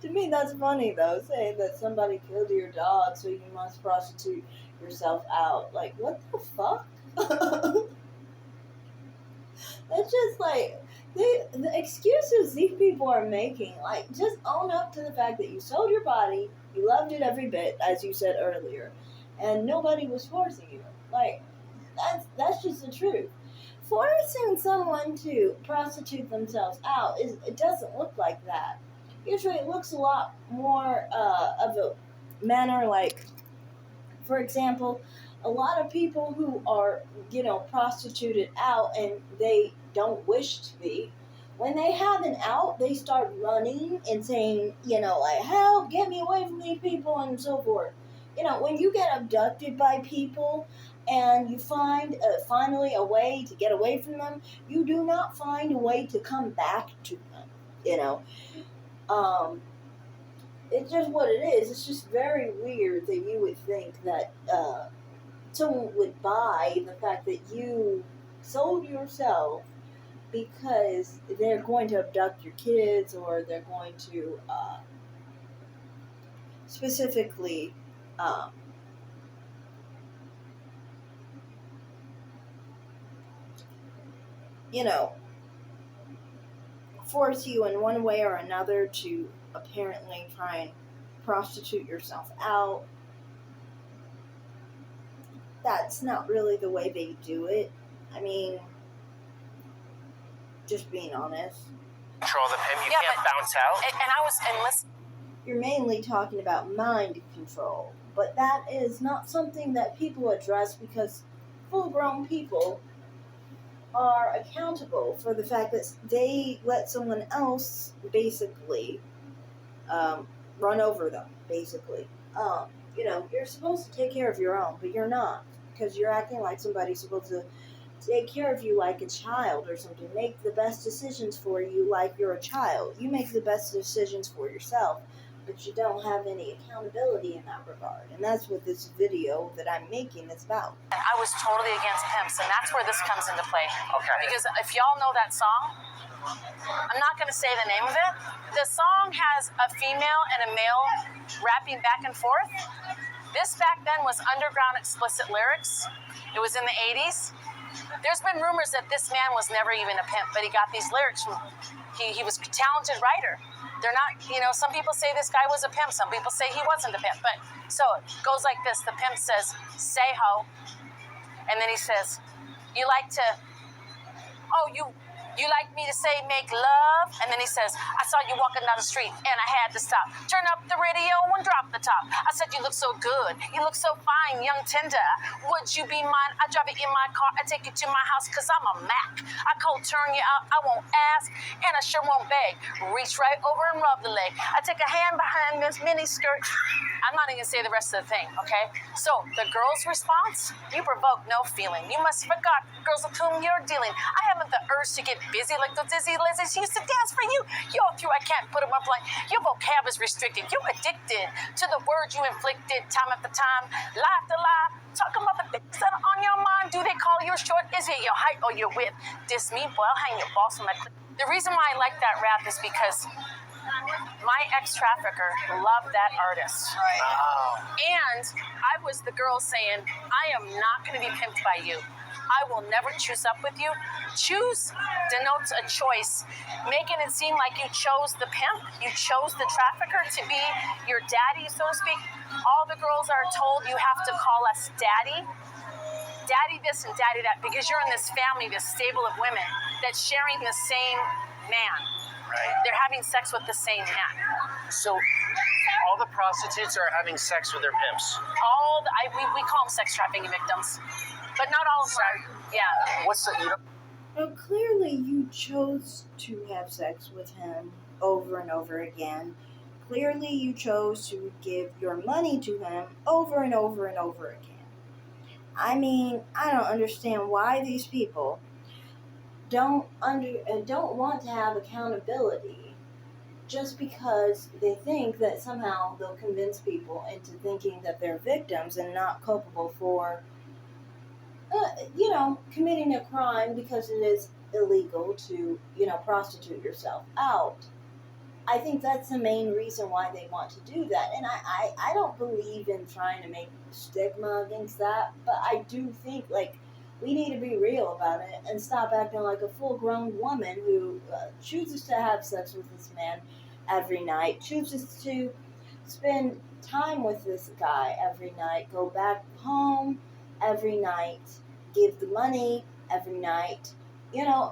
To me, that's funny though. Saying that somebody killed your dog, so you must prostitute yourself out. Like, what the fuck? It's just like the excuses these people are making. Like, just own up to the fact that you sold your body, you loved it every bit, as you said earlier, and nobody was forcing you. Like, that's just the truth. Forcing someone to prostitute themselves out it doesn't look like that. Usually, it looks a lot more of a manner like, for example, a lot of people who are, prostituted out and they don't wish to be, when they have an out, they start running and saying, like, help, get me away from these people, and so forth. When you get abducted by people and you find finally a way to get away from them, you do not find a way to come back to them, It's just what it is. It's just very weird that you would think that someone would buy the fact that you sold yourself because they're going to abduct your kids, or they're going to specifically force you in one way or another to apparently try and prostitute yourself out. That's not really the way they do it. I mean, just being honest.
Control the pimp. You can't bounce out.
And listen.
You're mainly talking about mind control, but that is not something that people address, because full-grown people are accountable for the fact that they let someone else basically run over them, basically. You're supposed to take care of your own, but you're not, because you're acting like somebody's supposed to take care of you like a child or something. Make the best decisions for you like you're a child. You make the best decisions for yourself, but you don't have any accountability in that regard. And that's what this video that I'm making is about.
I was totally against pimps, and that's where this comes into play.
Okay.
Because if y'all know that song, I'm not going to say the name of it. The song has a female and a male rapping back and forth. This back then was underground explicit lyrics. It was in the 80s. There's been rumors that this man was never even a pimp, but he got these lyrics from, he was a talented writer. They're not, some people say this guy was a pimp, some people say he wasn't a pimp, but so it goes like this. The pimp says, say ho, and then he says, you like to, you like me to say make love? And then he says, I saw you walking down the street and I had to stop. Turn up the radio and drop the top. I said, you look so good. You look so fine, young tender. Would you be mine? I drive it in my car. I take you to my house because I'm a Mac. I cold turn you out. I won't ask and I sure won't beg. Reach right over and rub the leg. I take a hand behind this mini skirt. I'm not even going to say the rest of the thing, okay? So the girl's response, you provoke no feeling. You must have forgot girls with whom you're dealing. I haven't the urge to get busy like those dizzy lizards used to dance for you. You're through, I can't put them up like your vocab is restricted. You're addicted to the words you inflicted time after time, lie after lie. Talking about the things that are on your mind. Do they call you short? Is it your height or your width? Diss me, boy, I'll hang your boss on my clip. The reason why I like that rap is because my ex-trafficker loved that artist.
Oh.
And I was the girl saying, I am not going to be pimped by you. I will never choose up with you. Choose denotes a choice, making it seem like you chose the pimp, you chose the trafficker to be your daddy, so to speak. All the girls are told you have to call us daddy. Daddy this and daddy that, because you're in this family, this stable of women that's sharing the same man.
Right.
They're having sex with the same man.
So all the prostitutes are having sex with their pimps.
We call them sex trafficking victims, but not all of them. Yeah.
What's the
Well, clearly you chose to have sex with him over and over again. Clearly you chose to give your money to him over and over and over again. I mean, I don't understand why these people don't want to have accountability just because they think that somehow they'll convince people into thinking that they're victims and not culpable for committing a crime, because it is illegal to prostitute yourself out. I think that's the main reason why they want to do that. And I don't believe in trying to make stigma against that, but I do think, like, we need to be real about it and stop acting like a full-grown woman who chooses to have sex with this man every night, chooses to spend time with this guy every night, go back home every night, give the money every night. You know,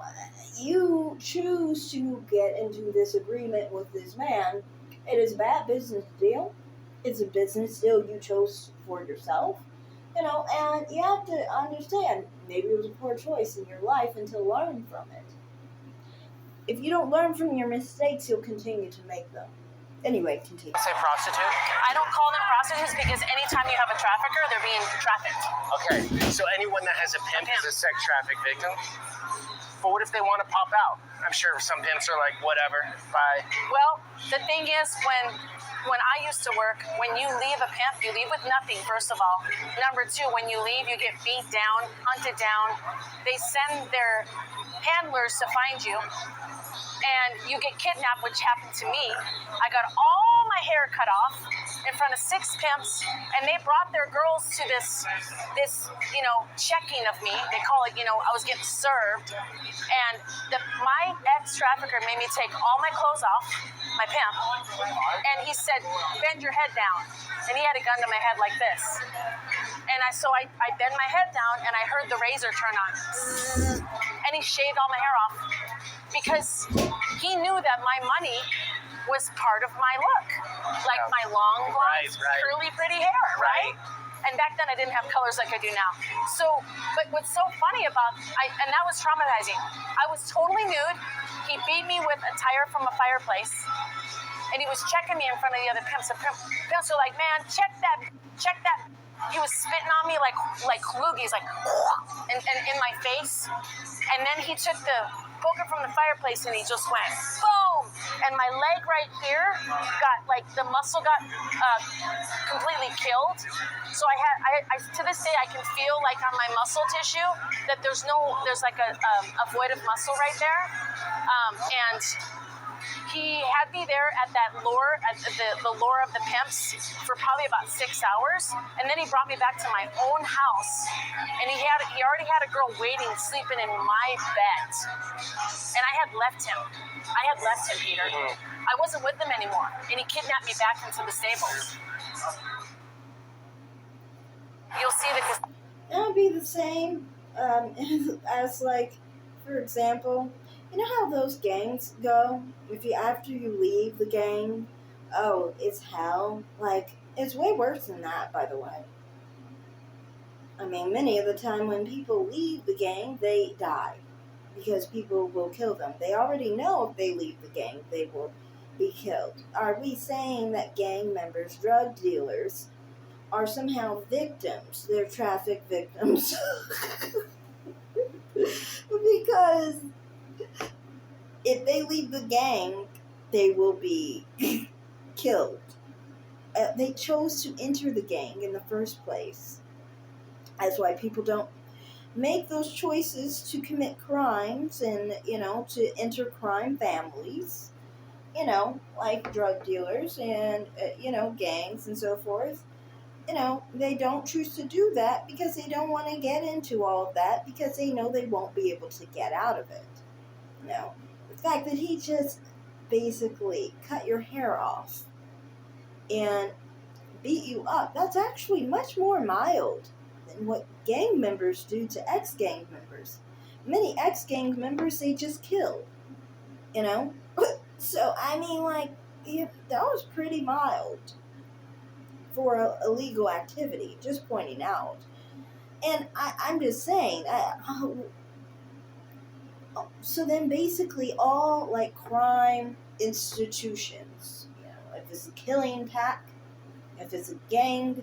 you choose to get into this agreement with this man. It is a bad business deal. It's a business deal you chose for yourself. You know, and you have to understand, maybe it was a poor choice in your life, and to learn from it. If you don't learn from your mistakes, you'll continue to make them. Anyway, continue.
Say prostitute?
I don't call them prostitutes because anytime you have a trafficker, they're being trafficked.
Okay, so anyone that has a pimp is a sex traffic victim? But what if they want to pop out? I'm sure some pimps are like, whatever, bye.
Well, the thing is, when I used to work, when you leave a pimp, you leave with nothing, first of all. Number two, when you leave, you get beat down, hunted down. They send their handlers to find you, and you get kidnapped, which happened to me. I got all my hair cut off in front of 6 pimps, and they brought their girls to this checking of me. They call it, I was getting served. And my ex-trafficker made me take all my clothes off, my pimp, and he said, bend your head down. And he had a gun to my head like this. And so I bent my head down, and I heard the razor turn on. And he shaved all my hair off because he knew that my money was part of my look. Like my long, blonde, curly, pretty hair, right? And back then I didn't have colors like I do now. So, but what's so funny about, and that was traumatizing. I was totally nude. He beat me with a tire from a fireplace. And he was checking me in front of the other pimps. The pimps were like, man, check that. He was spitting on me like loogies, like, in my face. And then he took the poker from the fireplace and he just went, boom! And my leg right here got, like, the muscle got completely killed. So I to this day, I can feel, like, on my muscle tissue that there's like a void of muscle right there. And he had me there at that lure, at the lure of the pimps, for probably about 6 hours, and then he brought me back to my own house, and he already had a girl waiting, sleeping in my bed, and I had left him, Peter. I wasn't with him anymore, and he kidnapped me back into the stables. You'll see that.
That would be the same as, like, for example, you know how those gangs go? After you leave the gang, oh, it's hell. Like, it's way worse than that, by the way. I mean, many of the time when people leave the gang, they die because people will kill them. They already know if they leave the gang, they will be killed. Are we saying that gang members, drug dealers, are somehow victims? They're traffic victims. Because if they leave the gang, they will be killed. They chose to enter the gang in the first place. That's why people don't make those choices to commit crimes and, to enter crime families, like drug dealers and, gangs and so forth. They don't choose to do that because they don't want to get into all of that because they know they won't be able to get out of it. The fact that he just basically cut your hair off and beat you up, that's actually much more mild than what gang members do to ex-gang members. Many ex-gang members, they just kill, So, I mean, like, that was pretty mild for a illegal activity, just pointing out. And I'm just saying, so then basically all, like, crime institutions, if it's a killing pack, if it's a gang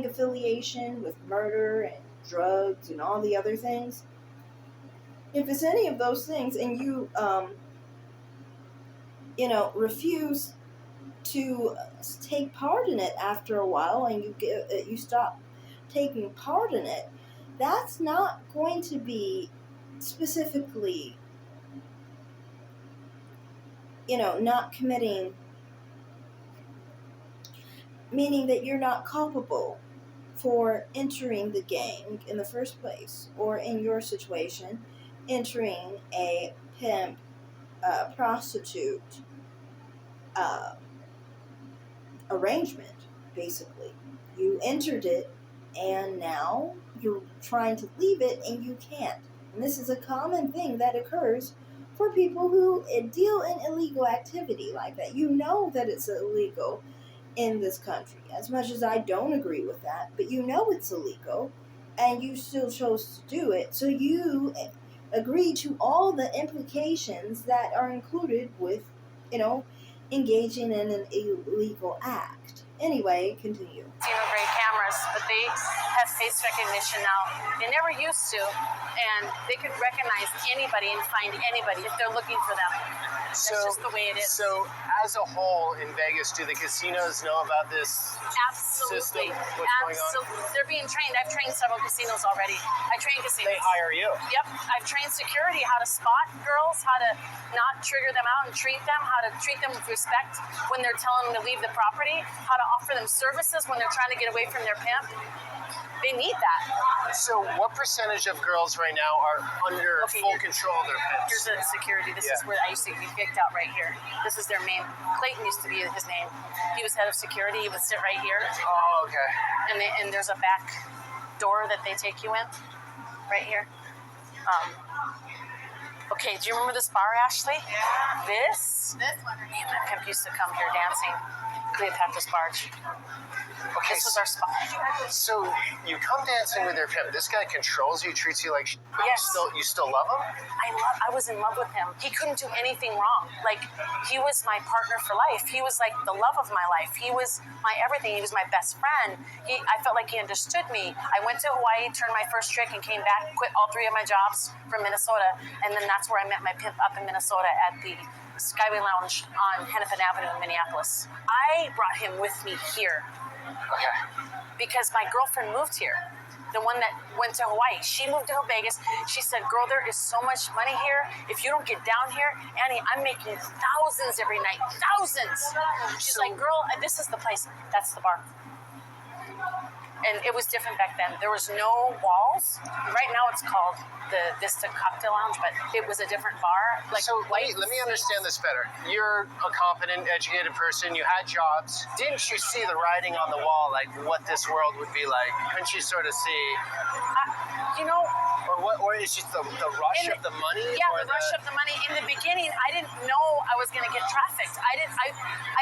affiliation with murder and drugs and all the other things, if it's any of those things and you, refuse to take part in it after a while and you stop taking part in it, that's not going to be specifically not committing, meaning that you're not culpable for entering the gang in the first place, or in your situation, entering a pimp, prostitute arrangement, basically. You entered it, and now you're trying to leave it, and you can't. And this is a common thing that occurs for people who deal in illegal activity like that. You know that it's illegal in this country, as much as I don't agree with that, but you know it's illegal, and you still chose to do it, so you agree to all the implications that are included with, engaging in an illegal act. Anyway, continue.
Great cameras, but they have face recognition now. They never used to, and they could recognize anybody and find anybody if they're looking for them. That's just the way it is.
So, as a whole in Vegas, do the casinos know about this
Absolutely.
system? What's going on?
They're being trained. I've trained several casinos already. I train casinos.
They hire you.
Yep. I've trained security how to spot girls, how to not trigger them out and treat them, how to treat them with respect when they're telling them to leave the property, how to offer them services when they're trying to get away from their pimp. They need that.
So, what percentage of girls right now are under full control of their pimps?
Here's the security. This is where I used to be kicked out right here. This is their main. Clayton used to be his name. He was head of security. He would sit right here.
Oh, okay.
And there's a back door that they take you in, right here. Okay, do you remember this bar, Ashley?
Yeah.
This
one.
Man, that pimp used to come here dancing. Cleopatra's Barge.
Okay,
This was our spot.
so you come dancing with your pimp. This guy controls you, treats you like shit.
Yes.
You still love him?
I was in love with him. He couldn't do anything wrong. Like, he was my partner for life. He was like the love of my life. He was my everything. He was my best friend. I felt like he understood me. I went to Hawaii, turned my first trick, and came back, quit all 3 of my jobs from Minnesota, and then that's where I met my pimp up in Minnesota at the Skyway Lounge on Hennepin Avenue in Minneapolis. I brought him with me here.
Okay.
Because my girlfriend moved here, the one that went to Hawaii. She moved to Vegas. She said, girl, there is so much money here. If you don't get down here, Annie, I'm making thousands every night. Thousands. She's like, girl, this is the place. That's the bar. And it was different back then. There was no walls. Right now it's called the Vista Cocktail Lounge, but it was a different bar. Like,
So let me understand this better. You're a competent, educated person. You had jobs. Didn't you see the writing on the wall, like what this world would be like? Couldn't you sort of see? Or is it the rush of the money?
Yeah,
or
the rush of the money. In the beginning, I didn't know I was going to get trafficked. I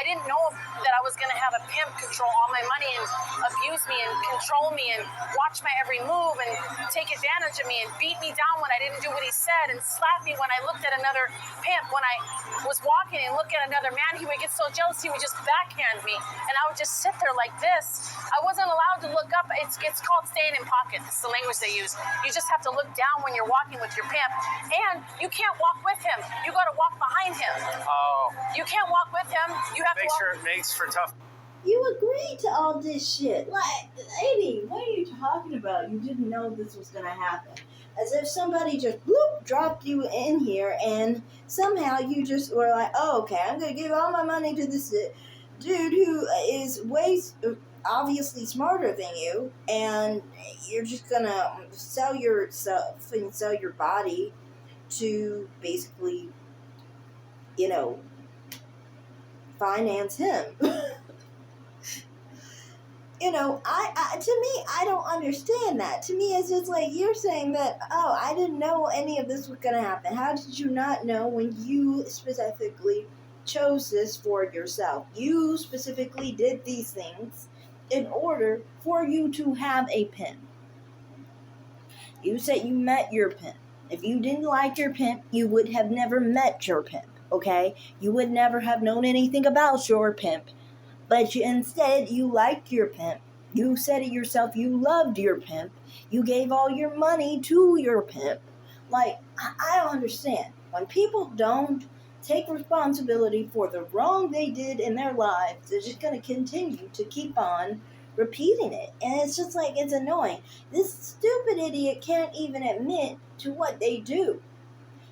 didn't know that I was going to have a pimp control all my money and abuse me and control me and watch my every move and take advantage of me and beat me down when I didn't do what he said and slap me when I looked at another pimp. When I was walking and look at another man, he would get so jealous he would just backhand me, and I would just sit there like this. I wasn't allowed to look up. It's called staying in pocket. It's the language they use. You just have to look down when you're walking with your pimp, and you can't walk with him. You got to walk behind him.
Oh.
You can't walk with him. You have to walk.
Sure it makes for tough.
You agreed to all this shit. Like, lady, what are you talking about? You didn't know this was going to happen. As if somebody just bloop, dropped you in here, and somehow you just were like, oh, okay, I'm going to give all my money to this dude who is way obviously smarter than you, and you're just going to sell yourself and sell your body to basically, finance him. To me, I don't understand that. To me, it's just like you're saying that, oh, I didn't know any of this was going to happen. How did you not know when you specifically chose this for yourself? You specifically did these things in order for you to have a pimp. You said you met your pimp. If you didn't like your pimp, you would have never met your pimp, okay? You would never have known anything about your pimp. But instead, you liked your pimp. You said it yourself, you loved your pimp. You gave all your money to your pimp. Like, I don't understand. When people don't take responsibility for the wrong they did in their lives, they're just going to continue to keep on repeating it. And it's just like, it's annoying. This stupid idiot can't even admit to what they do.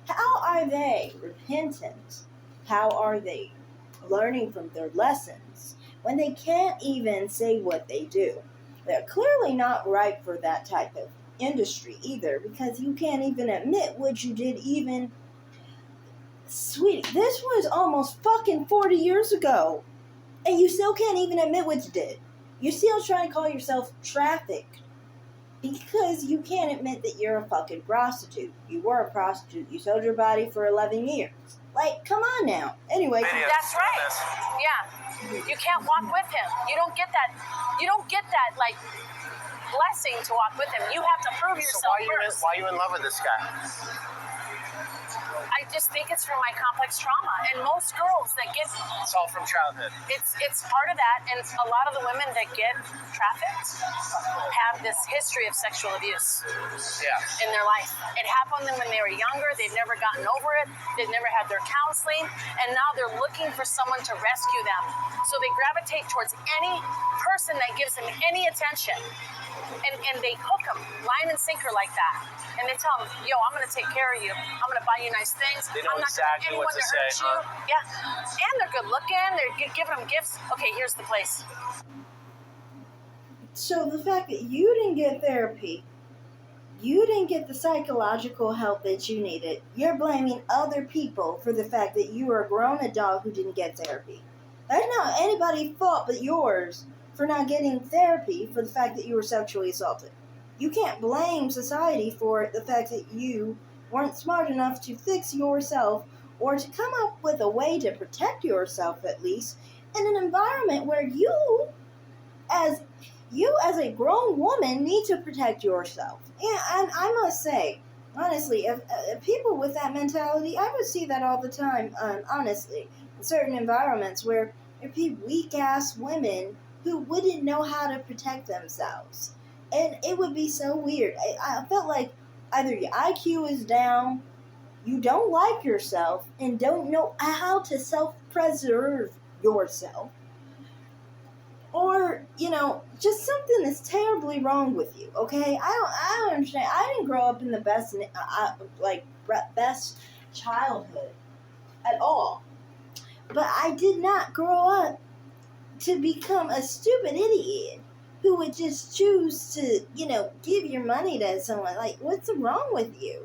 How are they repentant How are they learning from their lessons when they can't even say what they do? They're clearly not ripe for that type of industry either, because you can't even admit what you did. Even, sweetie, this was almost fucking 40 years ago, and you still can't even admit what you did. You're still trying to call yourself trafficked because you can't admit that you're a fucking prostitute. You were a prostitute. You sold your body for 11 years. Like, come on now. Anyway.
That's right. Yeah. You can't walk with him. You don't get that, like, blessing to walk with him. You have to prove yourself first.
Why are you in love with this guy?
I just think it's from my complex trauma. And most girls that get...
It's all from childhood.
It's part of that. And a lot of the women that get trafficked have this history of sexual abuse in their life. It happened to them when they were younger. They've never gotten over it. They've never had their counseling. And now they're looking for someone to rescue them. So they gravitate towards any person that gives them any attention. And they hook them, line and sinker like that. And they tell them, yo, I'm going to take care of you. I'm going to buy you nice things.
They know
I'm not
exactly what to say.
Hurt you. Yeah. And they're good looking. They're giving them gifts. Okay, here's the place.
So the fact that you didn't get therapy, you didn't get the psychological help that you needed, you're blaming other people for the fact that you were a grown adult who didn't get therapy. That's not anybody's fault but yours for not getting therapy for the fact that you were sexually assaulted. You can't blame society for the fact that you weren't smart enough to fix yourself or to come up with a way to protect yourself, at least, in an environment where you as a grown woman need to protect yourself. And I must say, honestly, if people with that mentality, I would see that all the time, honestly, in certain environments where there'd be weak-ass women who wouldn't know how to protect themselves. And it would be so weird. I felt like either your IQ is down, you don't like yourself, and don't know how to self-preserve yourself, or, just something is terribly wrong with you, okay? I don't understand. I didn't grow up in the best childhood at all. But I did not grow up to become a stupid idiot who would just choose to, give your money to someone. Like, what's wrong with you?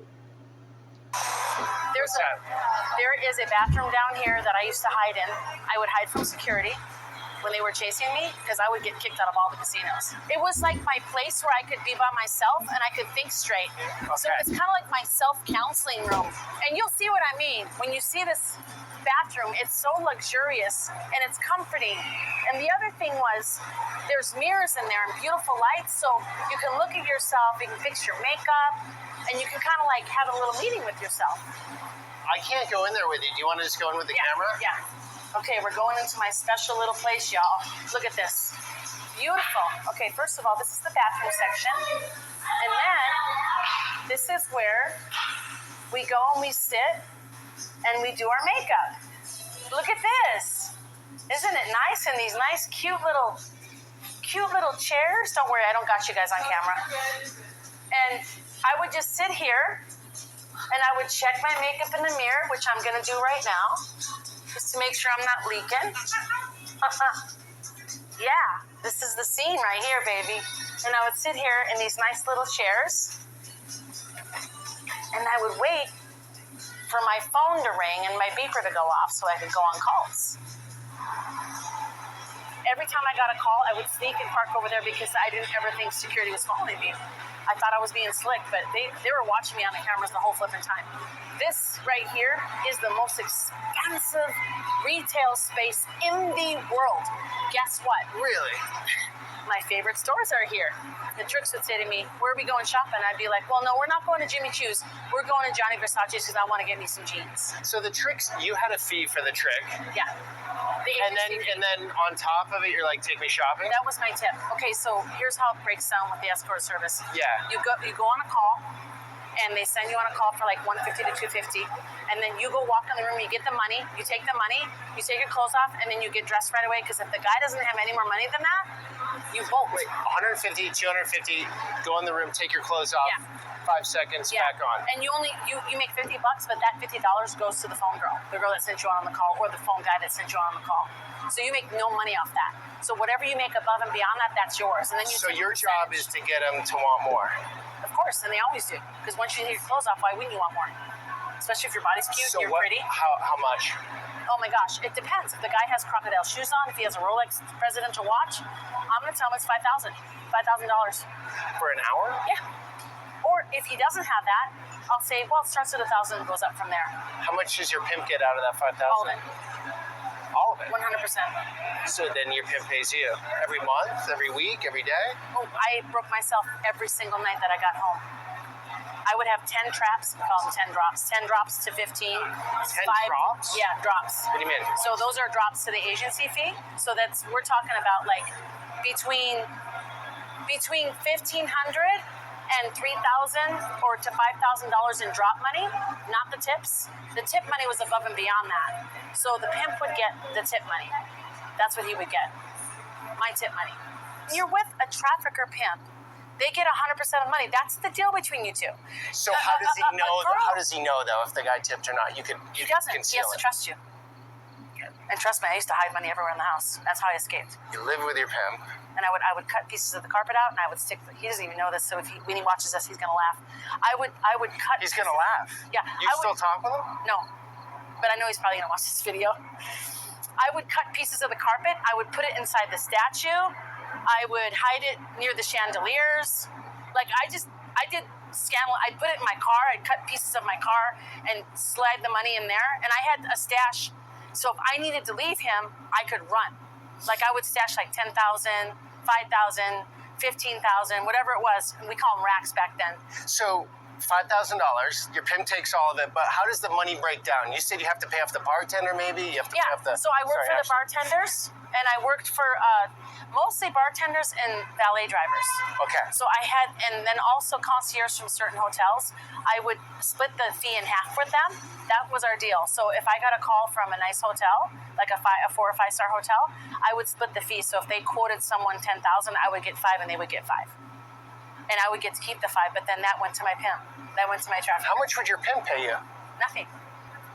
There is a bathroom down here that I used to hide in. I would hide from security when they were chasing me because I would get kicked out of all the casinos. It was like my place where I could be by myself and I could think straight. Okay. So it's kind of like my self-counseling room. And you'll see what I mean. When you see this bathroom, it's so luxurious and it's comforting. And the other thing was, there's mirrors in there and beautiful lights, so you can look at yourself, you can fix your makeup, and you can kind of like have a little meeting with yourself.
I can't go in there with you. Do you want to just go in with the camera?
Yeah. Okay, we're going into my special little place, y'all. Look at this. Beautiful. Okay, first of all, this is the bathroom section. And then, this is where we go and we sit and we do our makeup. Look at this. Isn't it nice? And these nice, cute little chairs. Don't worry, I don't got you guys on camera. And I would just sit here and I would check my makeup in the mirror, which I'm going to do right now, just to make sure I'm not leaking. Yeah, this is the scene right here, baby. And I would sit here in these nice little chairs, and I would wait for my phone to ring and my beeper to go off so I could go on calls. Every time I got a call, I would sneak and park over there because I didn't ever think security was following me. I thought I was being slick, but they were watching me on the cameras the whole flipping time. This right here is the most expensive retail space in the world. Guess what?
Really?
My favorite stores are here. The tricks would say to me, where are we going shopping? I'd be like, well, no, we're not going to Jimmy Choo's. We're going to Johnny Versace's because I want to get me some jeans.
So the tricks, you had a fee for the trick.
Yeah.
And then on top of it, you're like, take me shopping?
That was my tip. Okay, so here's how it breaks down with the escort service.
Yeah.
You go on a call, and they send you on a call for like $150 to $250, and then you go walk in the room, you get the money, you take the money, you take your clothes off, and then you get dressed right away, because if the guy doesn't have any more money than that, you won't.
Wait, $150, $250, go in the room, take your clothes off.
Yeah.
5 seconds, back on.
And you make $50, but that $50 goes to the phone girl, the girl that sent you on the call, or the phone guy that sent you on the call. So you make no money off that. So whatever you make above and beyond that, that's yours. And then you.
So your job is to get them to want more.
Of course, and they always do. Because once you take your clothes off, why wouldn't you want more? Especially if your body's cute,
So
you're pretty.
How much?
Oh my gosh, it depends. If the guy has crocodile shoes on, if he has a Rolex presidential watch, I'm going to tell him it's $5,000.
For an hour?
Yeah. Or if he doesn't have that, I'll say, well, it starts at 1,000 and goes up from there.
How much does your pimp get out of that 5,000?
All of it.
All of it?
100%.
So then your pimp pays you every month, every week, every day?
Oh, I broke myself every single night that I got home. I would have 10 traps, we call them 10 drops. 10 drops to 15. 10
drops?
Yeah, drops.
What do you mean?
So those are drops to the agency fee. So we're talking about like between $1,500 and $3,000 or to $5,000 in drop money, not the tips. The tip money was above and beyond that. So the pimp would get the tip money. That's what he would get. My tip money. You're with a trafficker pimp. They get 100% of money. That's the deal between you two.
So how does he know? How does he know though if the guy tipped or not? You can
He doesn't. He
conceal
has to
it.
trust you. And trust me, I used to hide money everywhere in the house. That's how I escaped.
You live with your pimp.
And I would cut pieces of the carpet out, and I would stick. He doesn't even know this, so when he watches us, he's gonna laugh. I would cut.
He's gonna laugh.
Yeah.
You still talk with him?
No, but I know he's probably gonna watch this video. I would cut pieces of the carpet. I would put it inside the statue. I would hide it near the chandeliers. Like I did scandal. I'd put it in my car. I'd cut pieces of my car and slide the money in there. And I had a stash. So if I needed to leave him, I could run. Like I would stash like 10,000, 5,000, 15,000, whatever it was. We call them racks back then.
So $5,000. Your pimp takes all of it, but how does the money break down? You said you have to pay off the bartender, maybe. You have to pay off the.
So I worked for the bartenders, and I worked for mostly bartenders and valet drivers.
Okay.
So I had, and then also concierge from certain hotels. I would split the fee in half with them. That was our deal. So if I got a call from a nice hotel, like a 4 or 5 star hotel, I would split the fee. So if they quoted someone 10,000, I would get 5, and they would get 5. And I would get to keep the 5, but then that went to my pimp. That went to my trafficker.
How much would your pimp pay you?
Nothing.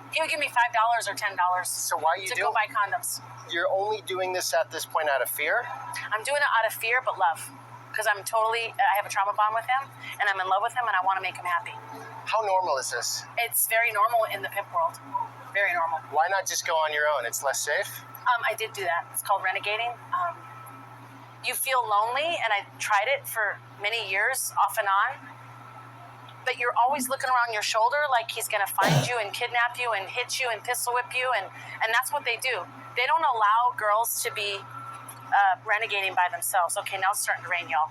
He would give me $5 or $10
So why are you
to go buy condoms.
You're only doing this at this point out of fear?
I'm doing it out of fear, but love. Because I have a trauma bond with him, and I'm in love with him, and I want to make him happy.
How normal is this?
It's very normal in the pimp world. Very normal.
Why not just go on your own? It's less safe?
I did do that. It's called renegading. You feel lonely, and I tried it for many years, off and on. But you're always looking around your shoulder like he's going to find you and kidnap you and hit you and pistol whip you. And that's what they do. They don't allow girls to be renegading by themselves. Okay, now it's starting to rain, y'all.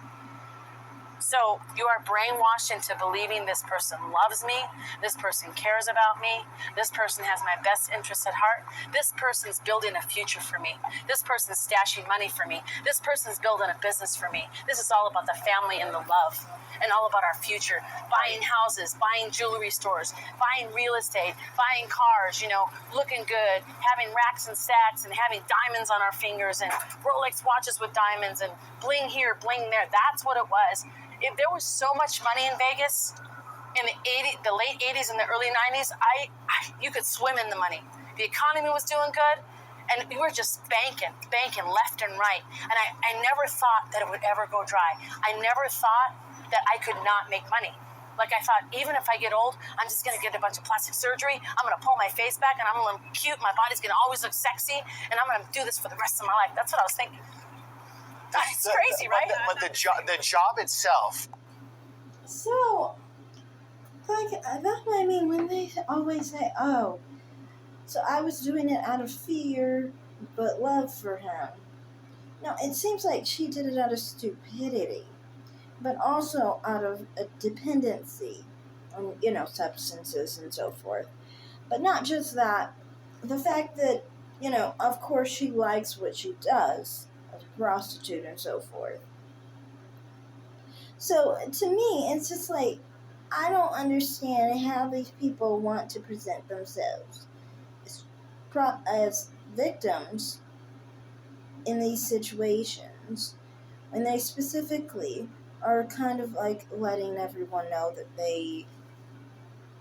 So you are brainwashed into believing this person loves me, this person cares about me, this person has my best interests at heart, this person's building a future for me, this person's stashing money for me, this person's building a business for me. This is all about the family and the love and all about our future. Buying houses, buying jewelry stores, buying real estate, buying cars, looking good, having racks and stacks and having diamonds on our fingers and Rolex watches with diamonds and bling here, bling there. That's what it was. If there was so much money in Vegas in the late 80s and the early 90s, you could swim in the money. The economy was doing good, and we were just banking left and right. And I never thought that it would ever go dry. I never thought that I could not make money. Like I thought, even if I get old, I'm just going to get a bunch of plastic surgery. I'm going to pull my face back, and I'm going to look cute. My body's going to always look sexy, and I'm going to do this for the rest of my life. That's what I was thinking. It's crazy, right?
But the job itself.
So, like, that's what I mean when they always say, oh, so I was doing it out of fear, but love for him. No, it seems like she did it out of stupidity, but also out of a dependency on, substances and so forth. But not just that, the fact that, of course she likes what she does, prostitute and so forth. So to me, it's just like, I don't understand how these people want to present themselves as victims in these situations when they specifically are kind of like letting everyone know that they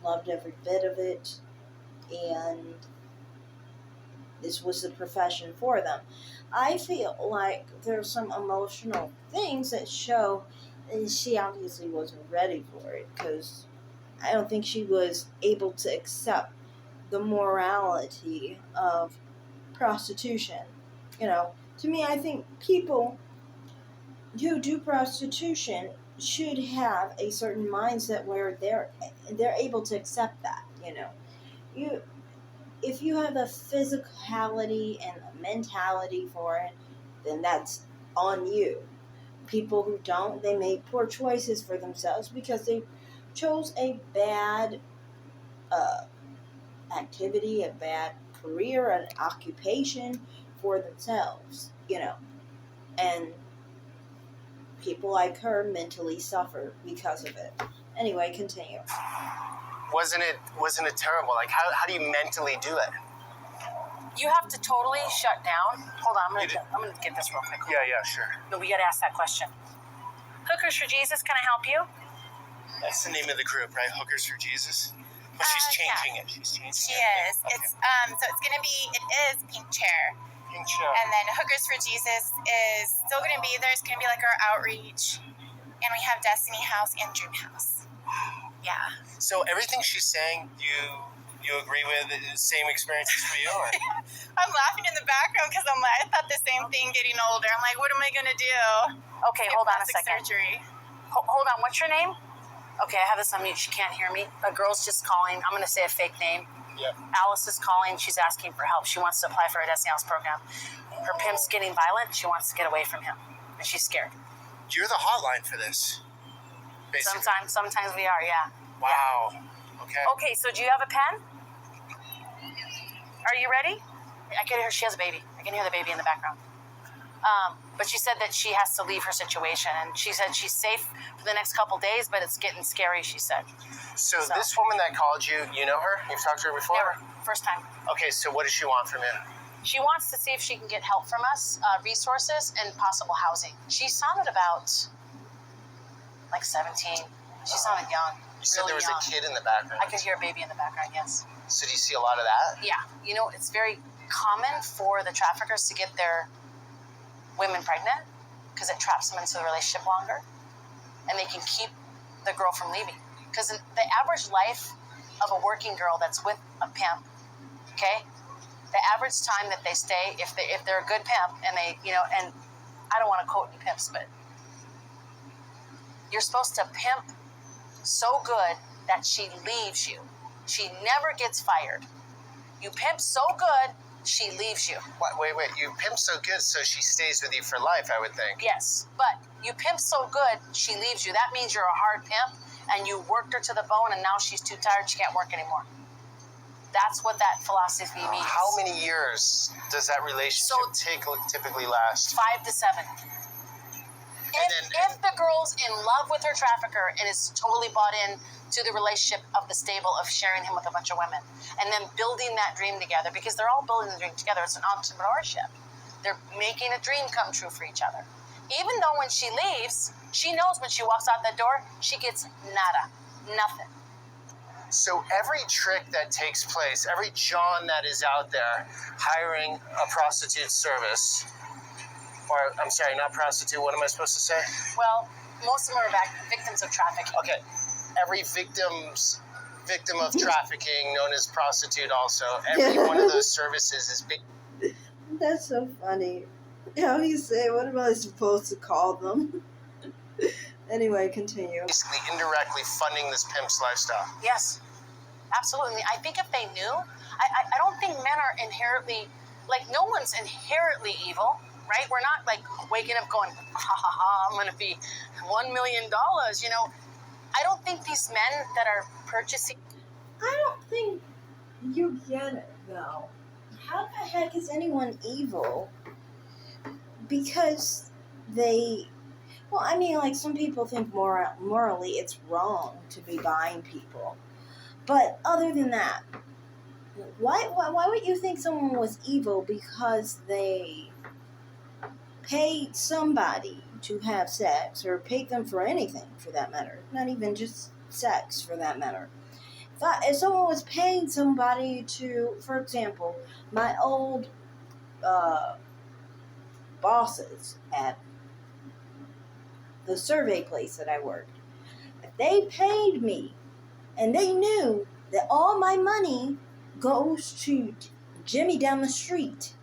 loved every bit of it, and this was the profession for them. I feel like there's some emotional things that show she obviously wasn't ready for it, because I don't think she was able to accept the morality of prostitution. To me, I think people who do prostitution should have a certain mindset where they're able to accept that. You if you have a physicality and a mentality for it, then that's on you. People who don't, they make poor choices for themselves because they chose a bad uh, activity, a bad career, an occupation for themselves, and people like her mentally suffer because of it. Anyway, continue.
Wasn't it terrible? Like, how do you mentally do it?
You have to totally shut down. Hold on, I'm gonna get this real quick.
Yeah, sure.
No, we gotta ask that question. Hookers for Jesus, can I help you?
That's the name of the group, right? Hookers for Jesus. But she's changing it. She's changing
She
it.
is. Okay. It is Pink Chair.
Pink Chair.
And then Hookers for Jesus is still gonna be there. It's gonna be like our outreach. And we have Destiny House and Dream House. Yeah.
So everything she's saying, you agree with? Same experiences for you? Or?
I'm laughing in the background because I thought the same thing getting older. I'm like, what am I gonna do?
Okay, hold on a
Plastic
second.
surgery.
Hold on, what's your name? Okay, I have this on mute. She can't hear me. A girl's just calling. I'm going to say a fake name.
Yeah.
Alice is calling. She's asking for help. She wants to apply for a Destiny House program. Her pimp's getting violent. She wants to get away from him. And she's scared.
You're the hotline for this, basically.
Sometimes we are, yeah.
Wow. Okay.
Okay, so do you have a pen? Are you ready? I can hear she has a baby. I can hear the baby in the background. But she said that she has to leave her situation, and she said she's safe for the next couple days, but it's getting scary, she said.
So this woman that called you, you know her? You've talked to her before?
Never. First time.
Okay, so what does she want from you?
She wants to see if she can get help from us, resources, and possible housing. She sounded about like 17. She sounded young.
You said there was
young.
a kid in the background.
I could hear a baby in the background, yes.
So do you see a lot of that?
Yeah. It's very common for the traffickers to get their women pregnant because it traps them into the relationship longer, and they can keep the girl from leaving. Because the average life of a working girl that's with a pimp, okay, the average time that they stay, if they're a good pimp, and they, and I don't want to quote any pimps, but you're supposed to pimp so good that she leaves you. She never gets fired. You pimp so good, she leaves you.
Wait. You pimp so good so she stays with you for life, I would think.
Yes, but you pimp so good, she leaves you. That means you're a hard pimp, and you worked her to the bone, and now she's too tired, she can't work anymore. That's what that philosophy means.
How many years does that relationship typically last?
5 to 7. If the girl's in love with her trafficker and is totally bought in to the relationship of the stable of sharing him with a bunch of women, and then building that dream together, because they're all building the dream together. It's an entrepreneurship. They're making a dream come true for each other. Even though when she leaves, she knows when she walks out that door, she gets nada, nothing.
So every trick that takes place, every John that is out there hiring a prostitute service, or I'm sorry, not prostitute, what am I supposed to say?
Well, most of them are victims of trafficking.
Okay, every victim of trafficking, known as prostitute also, every one of those services is big.
That's so funny. How do you say, what am I supposed to call them? Anyway, continue.
Basically indirectly funding this pimp's lifestyle.
Yes, absolutely. I think if they knew, I don't think men are inherently, no one's inherently evil, right? We're not waking up going, I'm going to be $1 million, I don't think these men that are purchasing.
I don't think you get it, though. How the heck is anyone evil? Because some people think morally it's wrong to be buying people. But other than that, why would you think someone was evil because they paid somebody to have sex or pay them for anything for that matter, not even just sex for that matter. If someone was paying somebody to, for example, my old bosses at the survey place that I worked, if they paid me and they knew that all my money goes to Jimmy down the street,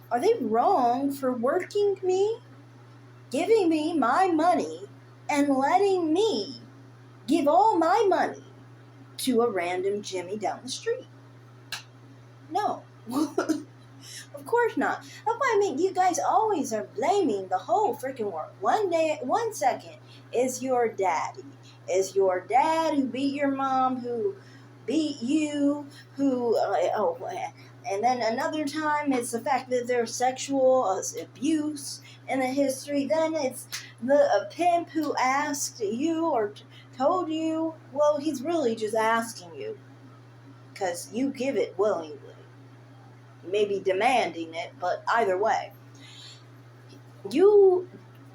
are they wrong for working me, giving me my money, and letting me give all my money to a random Jimmy down the street? No. Of course not. That's why I mean, you guys always are blaming the whole freaking world. One second is your daddy. Is your dad who beat your mom, who beat you, and then another time it's the fact that there's sexual abuse in the history. Then it's a pimp who asked you or told you. Well, he's really just asking you because you give it willingly. Maybe demanding it, but either way. You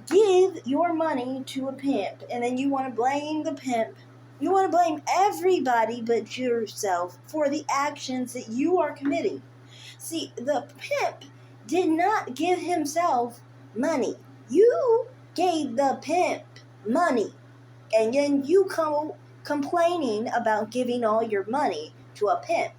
give your money to a pimp, and then you want to blame the pimp. You want to blame everybody but yourself for the actions that you are committing. See, the pimp did not give himself money. You gave the pimp money, and then you come complaining about giving all your money to a pimp.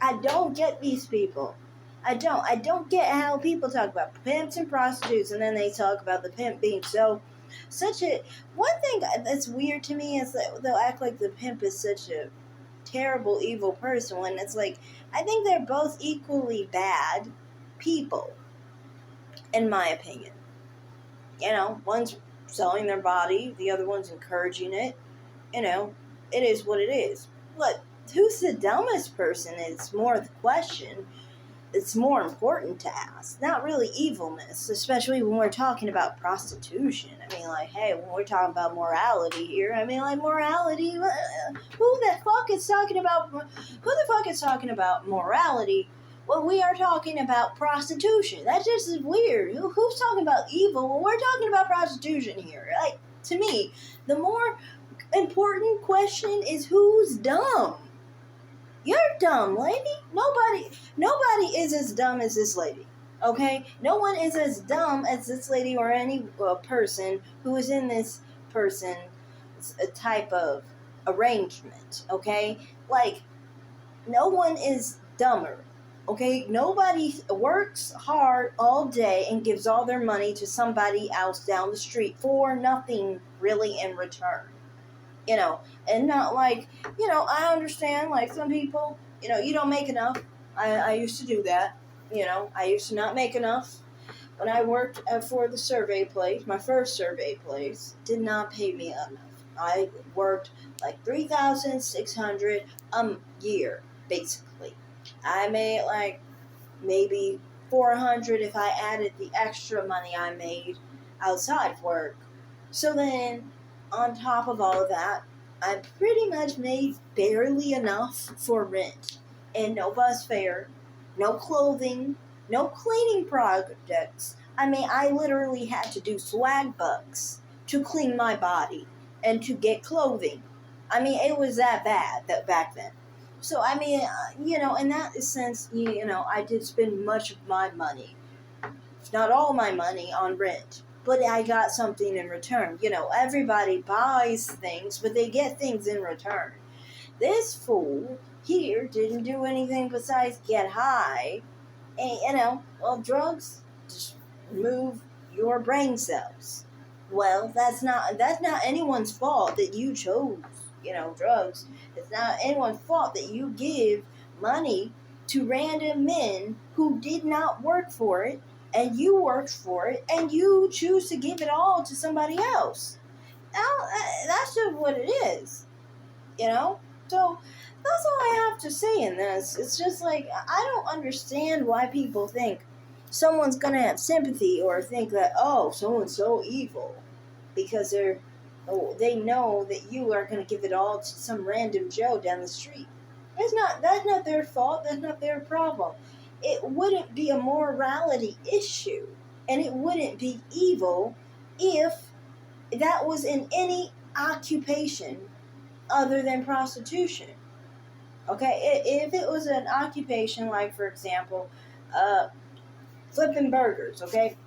I don't get these people. I don't get how people talk about pimps and prostitutes, and then they talk about the pimp being such a... One thing that's weird to me is that they'll act like the pimp is such a terrible, evil person, when it's like, I think they're both equally bad people, in my opinion. You know, one's selling their body, the other one's encouraging it. You know, it is what it is. But who's the dumbest person is more the question. It's more important to ask. Not really evilness, especially when we're talking about prostitution. I mean, like, hey, when we're talking about morality here, I mean, like, morality, who the fuck is talking about morality when we are talking about prostitution? That just is weird. Who's talking about evil when we're talking about prostitution here? Like, to me, the more important question is who's dumb? You're dumb, lady. Nobody is as dumb as this lady. Okay? No one is as dumb as this lady or any person who is in this person's type of arrangement. Okay? Like, no one is dumber. Okay? Nobody works hard all day and gives all their money to somebody else down the street for nothing really in return. You know, and not like, you know, I understand, like, some people, you know, you don't make enough. I used to do that. You know, I used to not make enough. When I worked for the survey place, my first survey place, did not pay me enough. I worked like $3,600 a year, basically. I made like maybe $400 if I added the extra money I made outside of work. So then, on top of all of that, I pretty much made barely enough for rent. And no bus fare, no clothing, no cleaning products. I mean, I literally had to do swag bucks to clean my body and to get clothing. I mean, it was that bad that back then. So, I mean, you know, in that sense, you know, I did spend much of my money, if not all my money, on rent. But I got something in return. You know, everybody buys things, but they get things in return. This fool here didn't do anything besides get high. And, you know, well, drugs just remove your brain cells. Well, that's not anyone's fault that you chose, you know, drugs. It's not anyone's fault that you give money to random men who did not work for it, and you worked for it, and you choose to give it all to somebody else. Now, that's just what it is, you know? So, that's all I have to say in this. It's just like, I don't understand why people think someone's going to have sympathy or think that, oh, someone's so evil because they know that you are going to give it all to some random Joe down the street. That's not their fault. That's not their problem. It wouldn't be a morality issue And it wouldn't be evil if that was in any occupation other than prostitution. Okay, if it was an occupation like, for example, flipping burgers, okay,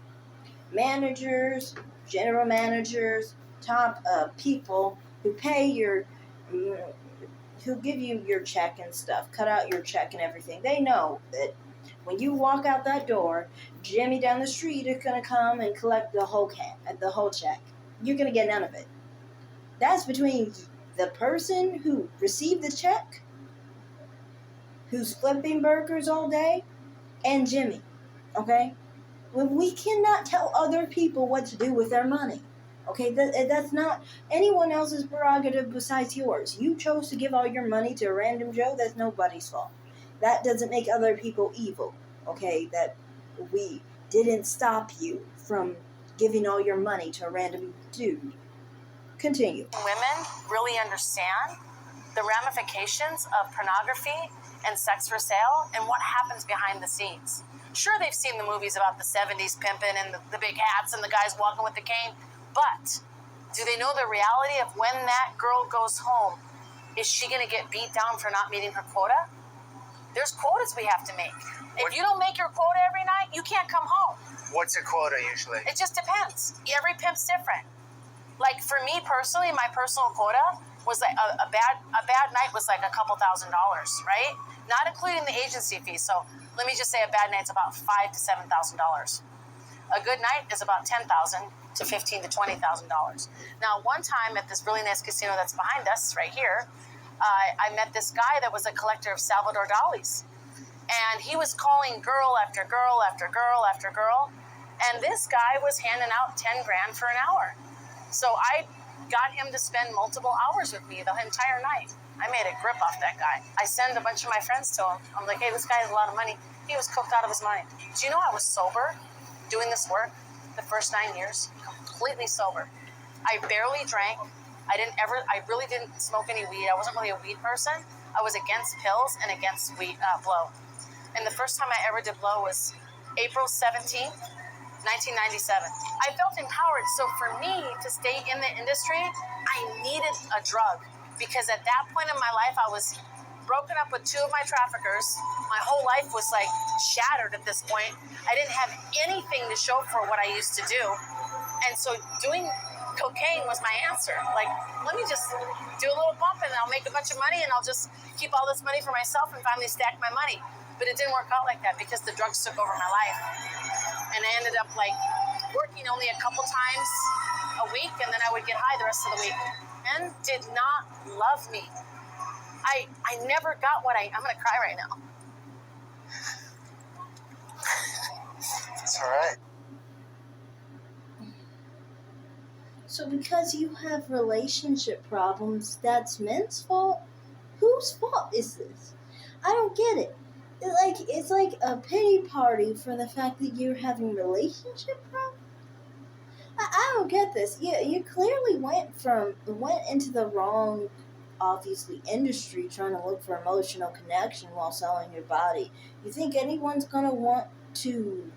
managers, general managers, top people who pay your, who give you your check and stuff, cut out your check and everything, they know that when you walk out that door, Jimmy down the street is going to come and collect the whole check. You're going to get none of it. That's between the person who received the check, who's flipping burgers all day, and Jimmy, okay? Well, we cannot tell other people what to do with their money, okay? That's not anyone else's prerogative besides yours. You chose to give all your money to a random Joe, that's nobody's fault. That doesn't make other people evil, okay? That we didn't stop you from giving all your money to a random dude. Continue.
Women really understand the ramifications of pornography and sex for sale and what happens behind the scenes. Sure, they've seen the movies about the 70s pimping and the big hats and the guys walking with the cane, but do they know the reality of when that girl goes home, is she going to get beat down for not meeting her quota? There's quotas we have to make. If you don't make your quota every night, you can't come home.
What's a quota usually?
It just depends. Every pimp's different. Like for me personally, my personal quota was like a bad night was like a couple $1,000s, right? Not including the agency fee. So let me just say a bad night's about $5,000 to $7,000. A good night is about $10,000 to $15,000 to $20,000. Now, one time at this really nice casino that's behind us right here, I met this guy that was a collector of Salvador Dalis, and he was calling girl after girl after girl after girl, and this guy was handing out 10 grand for an hour. So I got him to spend multiple hours with me the entire night. I made a grip off that guy. I send a bunch of my friends to him. I'm like, hey, this guy has a lot of money. He was cooked out of his mind. Do you know I was sober doing this work the first 9 years? Completely sober. I barely drank. I really didn't smoke any weed. I wasn't really a weed person. I was against pills and against weed, blow. And the first time I ever did blow was April 17th, 1997. I felt empowered. So for me to stay in the industry, I needed a drug because at that point in my life, I was broken up with 2 of my traffickers. My whole life was like shattered at this point. I didn't have anything to show for what I used to do. And so doing cocaine was my answer. Like, let me just do a little bump and I'll make a bunch of money and I'll just keep all this money for myself and finally stack my money. But it didn't work out like that because the drugs took over my life. And I ended up like working only a couple times a week, and then I would get high the rest of the week. Men did not love me. I never got what I'm gonna cry right now.
It's all right.
So because you have relationship problems, that's men's fault? Whose fault is this? I don't get it. It's like a pity party for the fact that you're having relationship problems. I don't get this. Yeah, you clearly went into the wrong, obviously, industry trying to look for emotional connection while selling your body. You think anyone's gonna want to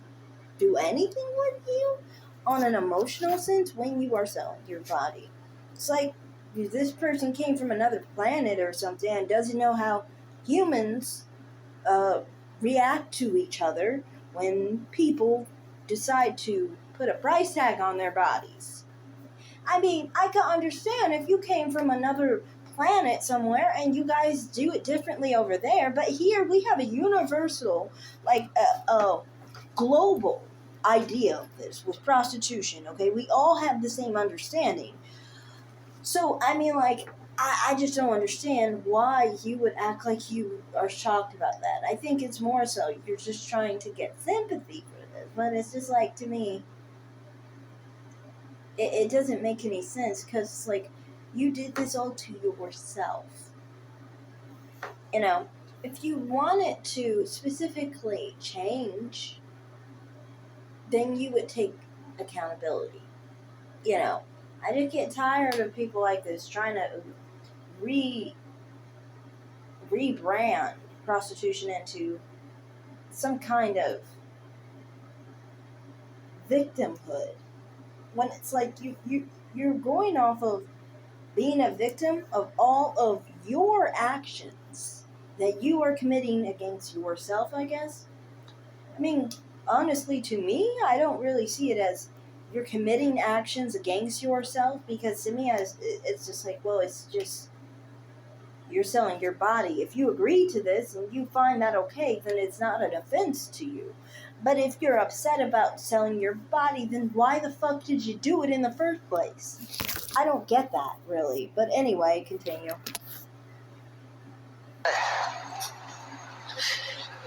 do anything with you on an emotional sense when you are selling your body? It's like this person came from another planet or something and doesn't know how humans react to each other when people decide to put a price tag on their bodies. I mean, I can understand if you came from another planet somewhere and you guys do it differently over there, but here we have a universal, like a global idea of this with prostitution, okay? We all have the same understanding. So, I mean, like, I just don't understand why you would act like you are shocked about that. I think it's more so you're just trying to get sympathy for this. But it's just like, to me, it doesn't make any sense because it's like you did this all to yourself. You know, if you wanted to specifically change, then you would take accountability. You know, I just get tired of people like this trying to rebrand prostitution into some kind of victimhood. When it's like you're going off of being a victim of all of your actions that you are committing against yourself, I guess. I mean, honestly, to me, I don't really see it as you're committing actions against yourself, because to me, it's just like, well, it's just you're selling your body. If you agree to this and you find that okay, then it's not an offense to you. But if you're upset about selling your body, then why the fuck did you do it in the first place? I don't get that, really. But anyway, continue.
I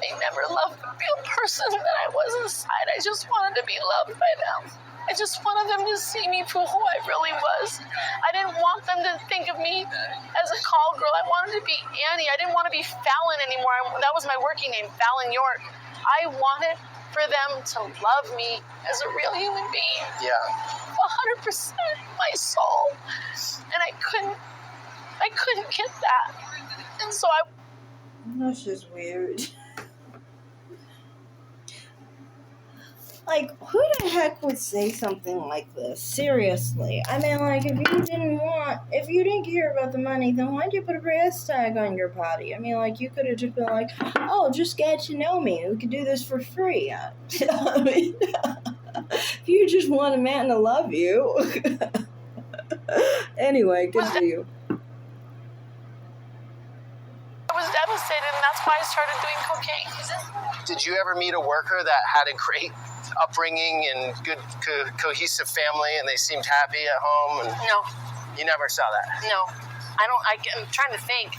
never loved the real person that I was inside. I just wanted to be loved by them. I just wanted them to see me for who I really was. I didn't want them to think of me as a call girl. I wanted to be Annie. I didn't want to be Fallon anymore. That was my working name, Fallon York. I wanted for them to love me as a real human being.
Yeah.
100% my soul. And I couldn't get that. And so
That's just weird. Like, who the heck would say something like this? Seriously. I mean, like, if you didn't care about the money, then why'd you put a price tag on your body? I mean, like, you could have just been like, oh, just get to know me. We could do this for free. I mean, if you just want a man to love you. Anyway, continue.
I was devastated, and that's why I started doing cocaine.
Did you ever meet a worker that had a great upbringing and good cohesive family and they seemed happy at home? And
No.
You never saw that?
No. I'm trying to think.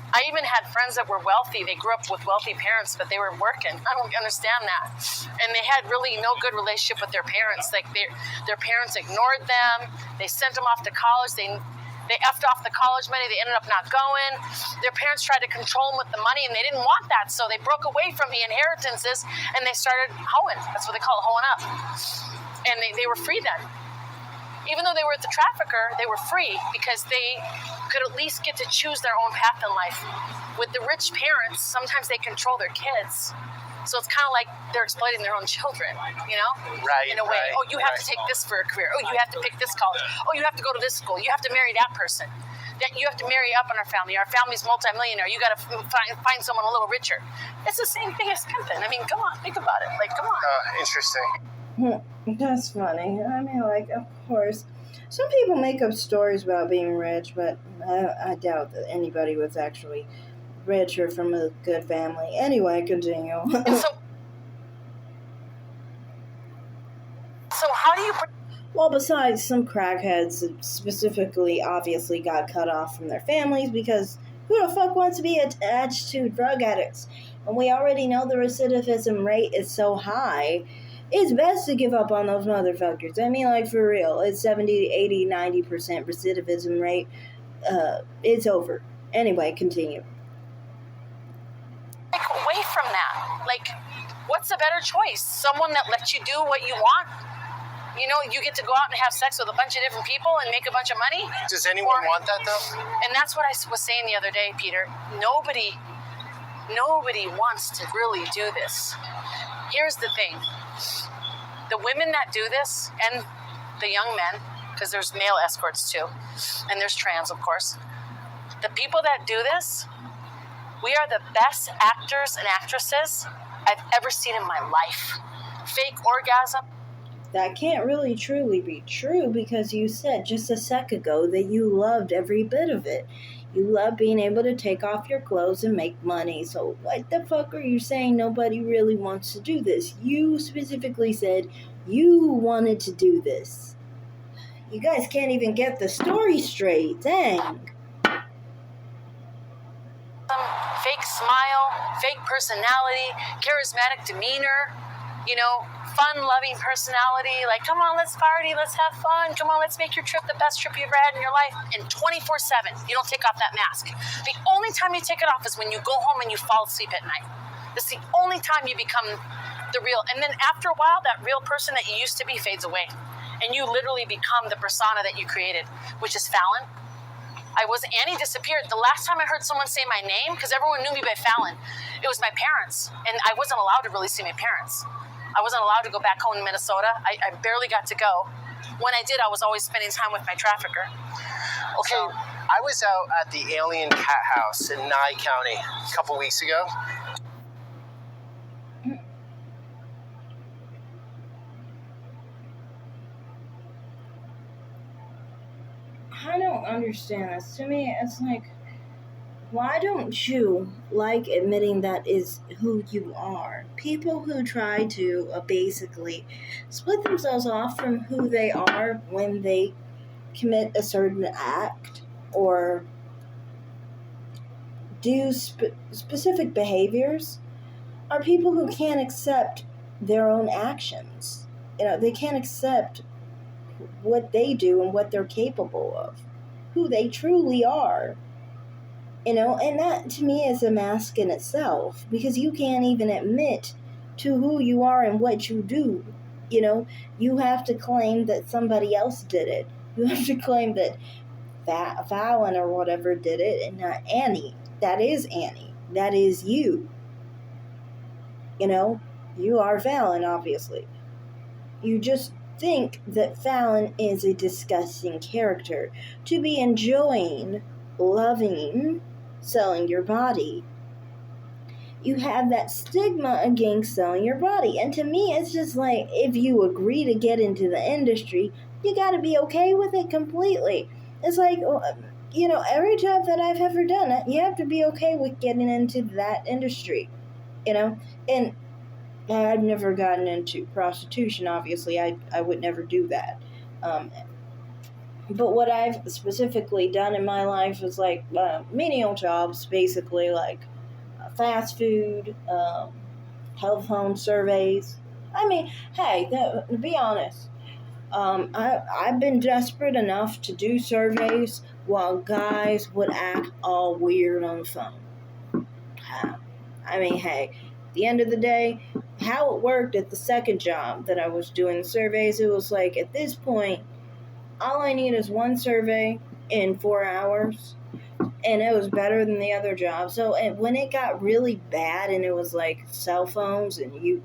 I even had friends that were wealthy. They grew up with wealthy parents, but they were working. I don't understand that. And they had really no good relationship with their parents. Like their parents ignored them. They sent them off to college. They effed off the college money. They ended up not going. Their parents tried to control them with the money, and they didn't want that. So they broke away from the inheritances, and they started hoeing. That's what they call it, hoeing up. And they were free then. Even though they were the trafficker, they were free because they could at least get to choose their own path in life. With the rich parents, sometimes they control their kids. So it's kind of like they're exploiting their own children, you know?
Right.
In a way.
Right,
Oh, you have to take this for a career. Oh, you have to pick this college. Oh, you have to go to this school. You have to marry that person. Then you have to marry up in our family. Our family's multimillionaire. You got to find someone a little richer. It's the same thing as pimping. I mean, come on, think about it. Like, come on.
Interesting.
That's funny. I mean, like, of course. Some people make up stories about being rich, but I doubt that anybody was actually rich or from a good family. Anyway, continue.
So how do you...
Well, besides some crackheads that specifically obviously got cut off from their families, because who the fuck wants to be attached to drug addicts? And we already know the recidivism rate is so high. It's best to give up on those motherfuckers. I mean, like, for real. It's 70, 80, 90% recidivism rate. It's over. Anyway, continue.
Like, away from that. Like, what's a better choice? Someone that lets you do what you want? You know, you get to go out and have sex with a bunch of different people and make a bunch of money?
Does anyone want that, though?
And that's what I was saying the other day, Peter. Nobody wants to really do this. Here's the thing. The women that do this, and the young men, because there's male escorts too, and there's trans, of course. The people that do this, we are the best actors and actresses I've ever seen in my life. Fake orgasm.
That can't really truly be true, because you said just a sec ago that you loved every bit of it. You love being able to take off your clothes and make money. So what the fuck are you saying nobody really wants to do this? You specifically said you wanted to do this. You guys can't even get the story straight. Dang.
Fake smile, fake personality, charismatic demeanor, you know, fun-loving personality, like, come on, let's party, let's have fun, come on, let's make your trip the best trip you've ever had in your life. And 24/7, you don't take off that mask. The only time you take it off is when you go home and you fall asleep at night. It's the only time you become the real. And then after a while, that real person that you used to be fades away. And you literally become the persona that you created, which is Fallon. Annie disappeared. The last time I heard someone say my name, because everyone knew me by Fallon, it was my parents. And I wasn't allowed to really see my parents. I wasn't allowed to go back home in Minnesota. I barely got to go. When I did, I was always spending time with my trafficker.
Okay,
So,
I was out at the Alien Cat House in Nye County a couple weeks ago.
I don't understand this. To me, it's like, why don't you like admitting that is who you are? People who try to basically split themselves off from who they are when they commit a certain act or do specific behaviors are people who can't accept their own actions. They can't accept what they do and what they're capable of, who they truly are. And that to me is a mask in itself, because you can't even admit to who you are and what you do. You have to claim that somebody else did it. You have to claim that Fallon or whatever did it, and not Annie. That is Annie. That is you. You are Fallon, obviously. You just think that Fallon is a disgusting character to be enjoying, loving, selling your body. You have that stigma against selling your body. And to me, it's just like, if you agree to get into the industry, you got to be okay with it completely. It's like, every job that I've ever done, you have to be okay with getting into that industry, and I've never gotten into prostitution, obviously. I would never do that. But what I've specifically done in my life is like menial jobs, basically, like fast food, health home surveys. I mean, hey, to be honest, I've been desperate enough to do surveys while guys would act all weird on the phone. I mean, hey, at the end of the day, how it worked at the second job that I was doing surveys, it was like, at this point, all I need is one survey in 4 hours, and it was better than the other job. So when it got really bad and it was like cell phones and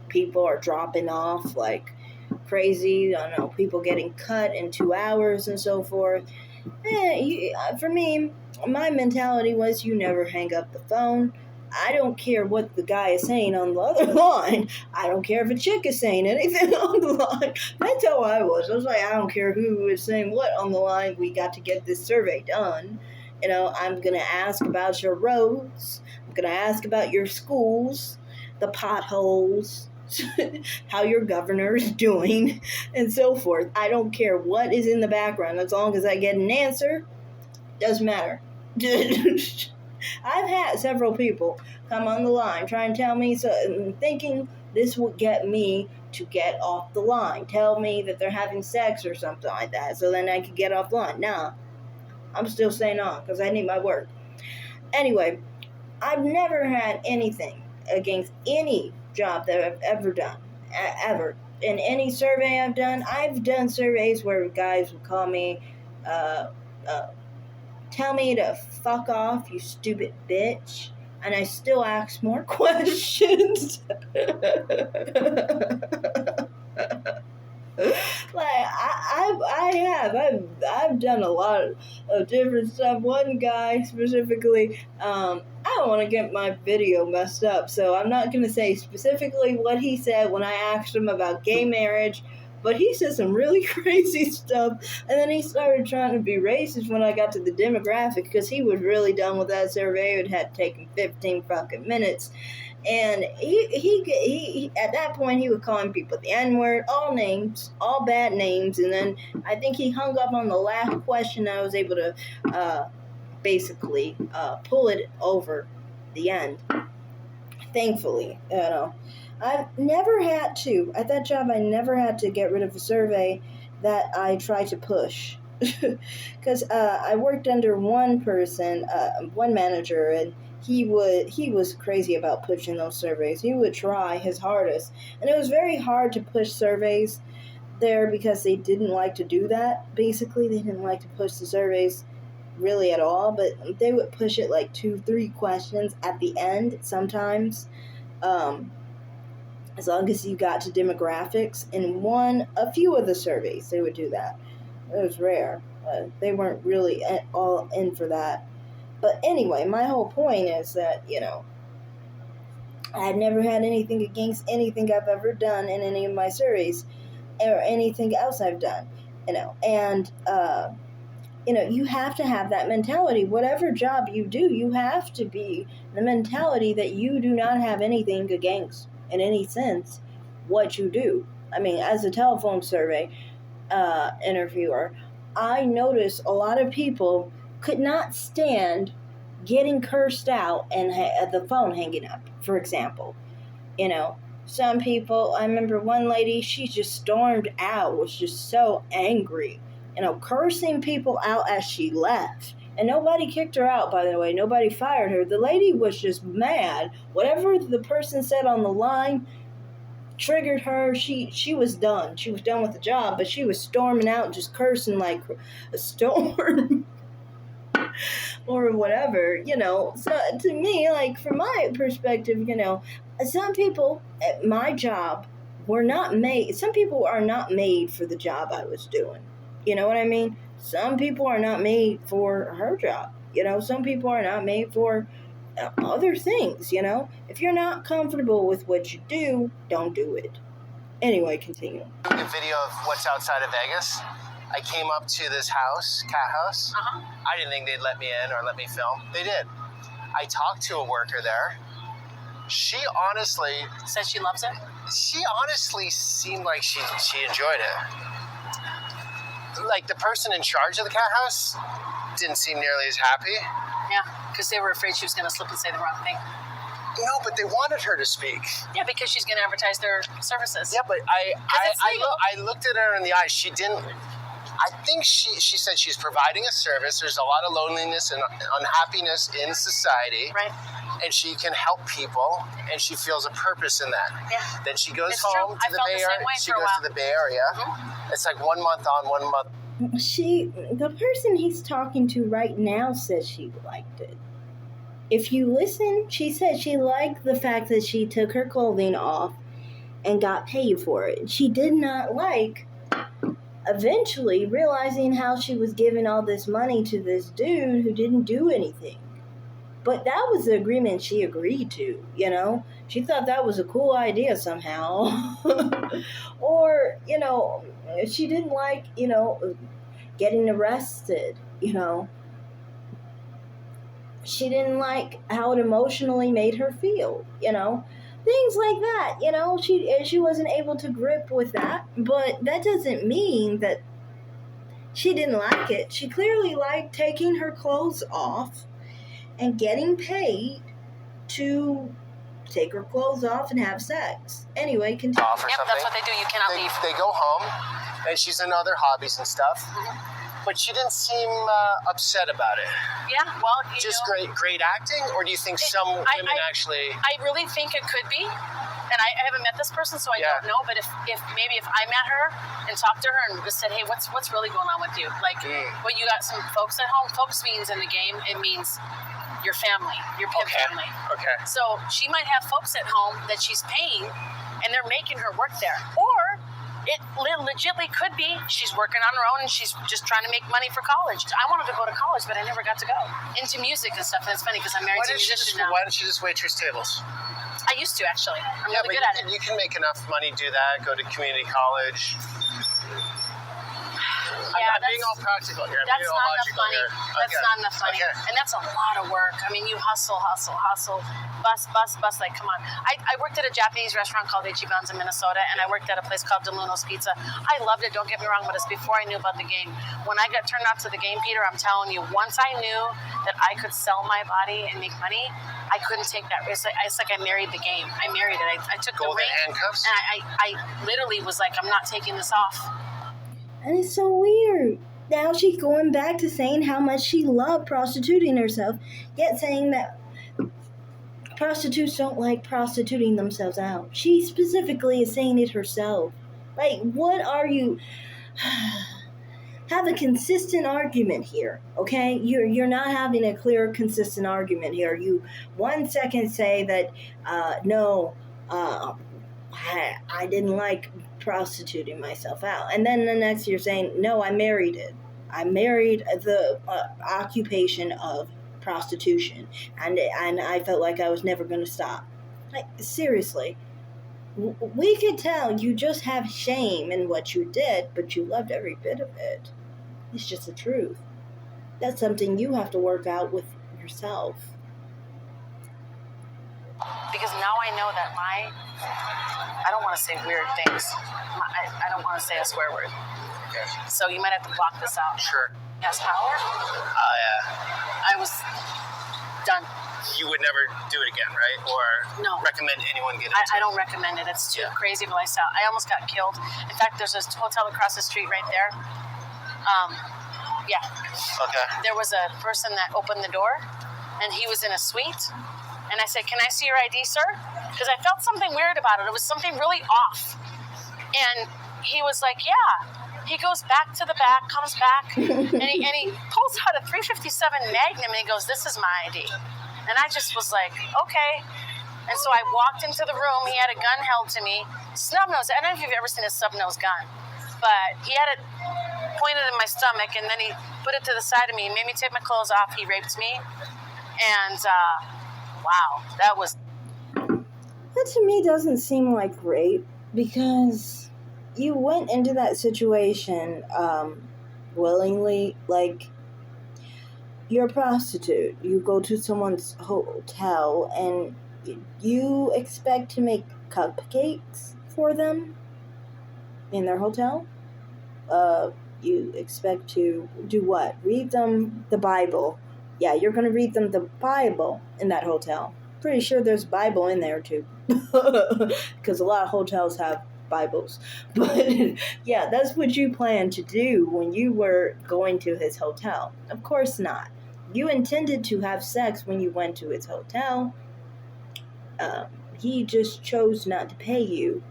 people are dropping off like crazy, I don't know, people getting cut in 2 hours and so forth, for me, my mentality was, you never hang up the phone. I don't care what the guy is saying on the other line. I don't care if a chick is saying anything on the line. That's how I was. I was like, I don't care who is saying what on the line. We got to get this survey done. I'm going to ask about your roads. I'm going to ask about your schools, the potholes, how your governor is doing, and so forth. I don't care what is in the background. As long as I get an answer, doesn't matter. I've had several people come on the line try and tell me, thinking this would get me to get off the line. Tell me that they're having sex or something like that, so then I could get off the line. Nah, I'm still staying on because I need my work. Anyway, I've never had anything against any job that I've ever done, ever. In any survey I've done surveys where guys would call me, tell me to fuck off, you stupid bitch, and I still ask more questions. Like I've done a lot of different stuff. One guy specifically, I don't want to get my video messed up, so I'm not going to say specifically what he said when I asked him about gay marriage. But he said some really crazy stuff, and then he started trying to be racist when I got to the demographic, because he was really done with that survey. It had taken 15 fucking minutes, and he at that point he was calling people the N-word, all names, all bad names, and then I think he hung up on the last question. I was able to basically pull it over the end. Thankfully, I've never had to, at that job, I never had to get rid of a survey that I tried to push. Because I worked under one person, one manager, and he was crazy about pushing those surveys. He would try his hardest. And it was very hard to push surveys there because they didn't like to do that. Basically, they didn't like to push the surveys really at all, but they would push it like 2-3 questions at the end sometimes. as long as you got to demographics. In a few of the surveys, they would do that. It was rare. They weren't really all in for that. But anyway, my whole point is that, I had never had anything against anything I've ever done in any of my surveys or anything else I've done, and, you have to have that mentality. Whatever job you do, you have to be the mentality that you do not have anything against, in any sense, what you do. I mean, as a telephone survey interviewer, I noticed a lot of people could not stand getting cursed out and the phone hanging up, for example. Some people, I remember one lady, she just stormed out, was just so angry, cursing people out as she left. And nobody kicked her out, by the way. Nobody fired her. The lady was just mad. Whatever the person said on the line triggered her. She was done. She was done with the job, but she was storming out, just cursing like a storm. Or whatever, So to me, like, from my perspective, some people at my job were not made. Some people are not made for the job I was doing. You know what I mean? Some people are not made for her job. Some people are not made for other things. If you're not comfortable with what you do, don't do it. Anyway, continue.
A video of what's outside of Vegas. I came up to this house, cat house. I didn't think they'd let me in or let me film. They did. I talked to a worker there. She honestly
Says she loves it.
She honestly seemed like she enjoyed it. Like, the person in charge of the cat house didn't seem nearly as happy.
Yeah, because they were afraid she was going to slip and say the wrong thing.
No, but they wanted her to speak.
Yeah, because she's going to advertise their services.
Yeah, but I looked at her in the eye. She didn't. I think she said she's providing a service. There's a lot of loneliness and unhappiness in society.
Right.
And she can help people, and she feels a purpose in that.
Yeah.
Then she goes
It's
home
true.
to the Bay Area. She goes to the Bay Area. Mm-hmm. It's like 1 month on, 1 month.
The person he's talking to right now says she liked it. If you listen, she said she liked the fact that she took her clothing off and got paid for it. She did not like eventually realizing how she was giving all this money to this dude who didn't do anything. But that was the agreement she agreed to, She thought that was a cool idea somehow. Or, she didn't like, getting arrested, She didn't like how it emotionally made her feel, Things like that, She wasn't able to grip with that, but that doesn't mean that she didn't like it. She clearly liked taking her clothes off and getting paid to take her clothes off and have sex. Anyway, continue.
Off or
yep,
something.
that's what they do. You cannot leave.
They go home, and she's in other hobbies and stuff. Mm-hmm. But she didn't seem upset about it.
Yeah, well,
just great acting, or do you think some women actually?
I really think it could be, and I haven't met this person, so I don't know. But if I met her and talked to her and just said, "Hey, what's really going on with you? Like, well, you got some folks at home. Folks means in the game, it means your family, your pimp family.
Okay.
So she might have folks at home that she's paying, and they're making her work there, or it legitimately could be she's working on her own and she's just trying to make money for college. I wanted to go to college, but I never got to go. Into music and stuff, and it's funny because I'm married to a musician now.
Why don't you just waitress tables?
I used to, actually. I'm really good at it.
You can make enough money do that, go to community college. I'm being all practical here.
That's not enough money. That's not enough money.
Okay.
And that's a lot of work. I mean, you hustle, bust, like, come on. I worked at a Japanese restaurant called Ichiban's in Minnesota, and I worked at a place called DeLuno's Pizza. I loved it, don't get me wrong, but it's before I knew about the game. When I got turned out to the game, Peter, I'm telling you, once I knew that I could sell my body and make money, I couldn't take that risk. It's like I married the game. I married it. I took
golden
the ring,
handcuffs?
and I literally was like, I'm not taking this off.
And it's so weird. Now she's going back to saying how much she loved prostituting herself, yet saying that prostitutes don't like prostituting themselves out. She specifically is saying it herself. Like, what are you... Have a consistent argument here, okay? You're not having a clear, consistent argument here. You 1 second say that, I didn't like prostituting myself out. And then the next you're saying, no, I married it. I married the occupation of prostitution, and I felt like I was never going to stop. Like, seriously, we could tell you just have shame in what you did, but you loved every bit of it. It's just the truth. That's something you have to work out with yourself.
Because now I know that I don't want to say weird things. I don't want to say a swear word.
Okay.
So you might have to block this out.
Sure.
Has power?
Yeah.
I was done.
You would never do it again, right? Or
No.
recommend anyone get into
I don't recommend it. It's too crazy of a lifestyle. I almost got killed. In fact, there's a hotel across the street right there. Yeah.
Okay.
There was a person that opened the door, and he was in a suite. And I said, "Can I see your ID, sir?" Because I felt something weird about it. It was something really off. And he was like, "Yeah." He goes back to the back, comes back, and he pulls out a .357 Magnum, and he goes, "This is my ID." And I just was like, okay. And so I walked into the room. He had a gun held to me. Snub nose. I don't know if you've ever seen a snub nose gun, but he had it pointed in my stomach, and then he put it to the side of me. He made me take my clothes off. He raped me. And, wow, that was...
That to me doesn't seem like rape, because you went into that situation willingly. Like, you're a prostitute. You go to someone's hotel and you expect to make cupcakes for them in their hotel. You expect to do what? Read them the Bible. Yeah, you're going to read them the Bible in that hotel. Pretty sure there's a Bible in there too. Because a lot of hotels have Bibles. But yeah, that's what you planned to do when you were going to his hotel. Of course not. You intended to have sex when you went to his hotel. He just chose not to pay you.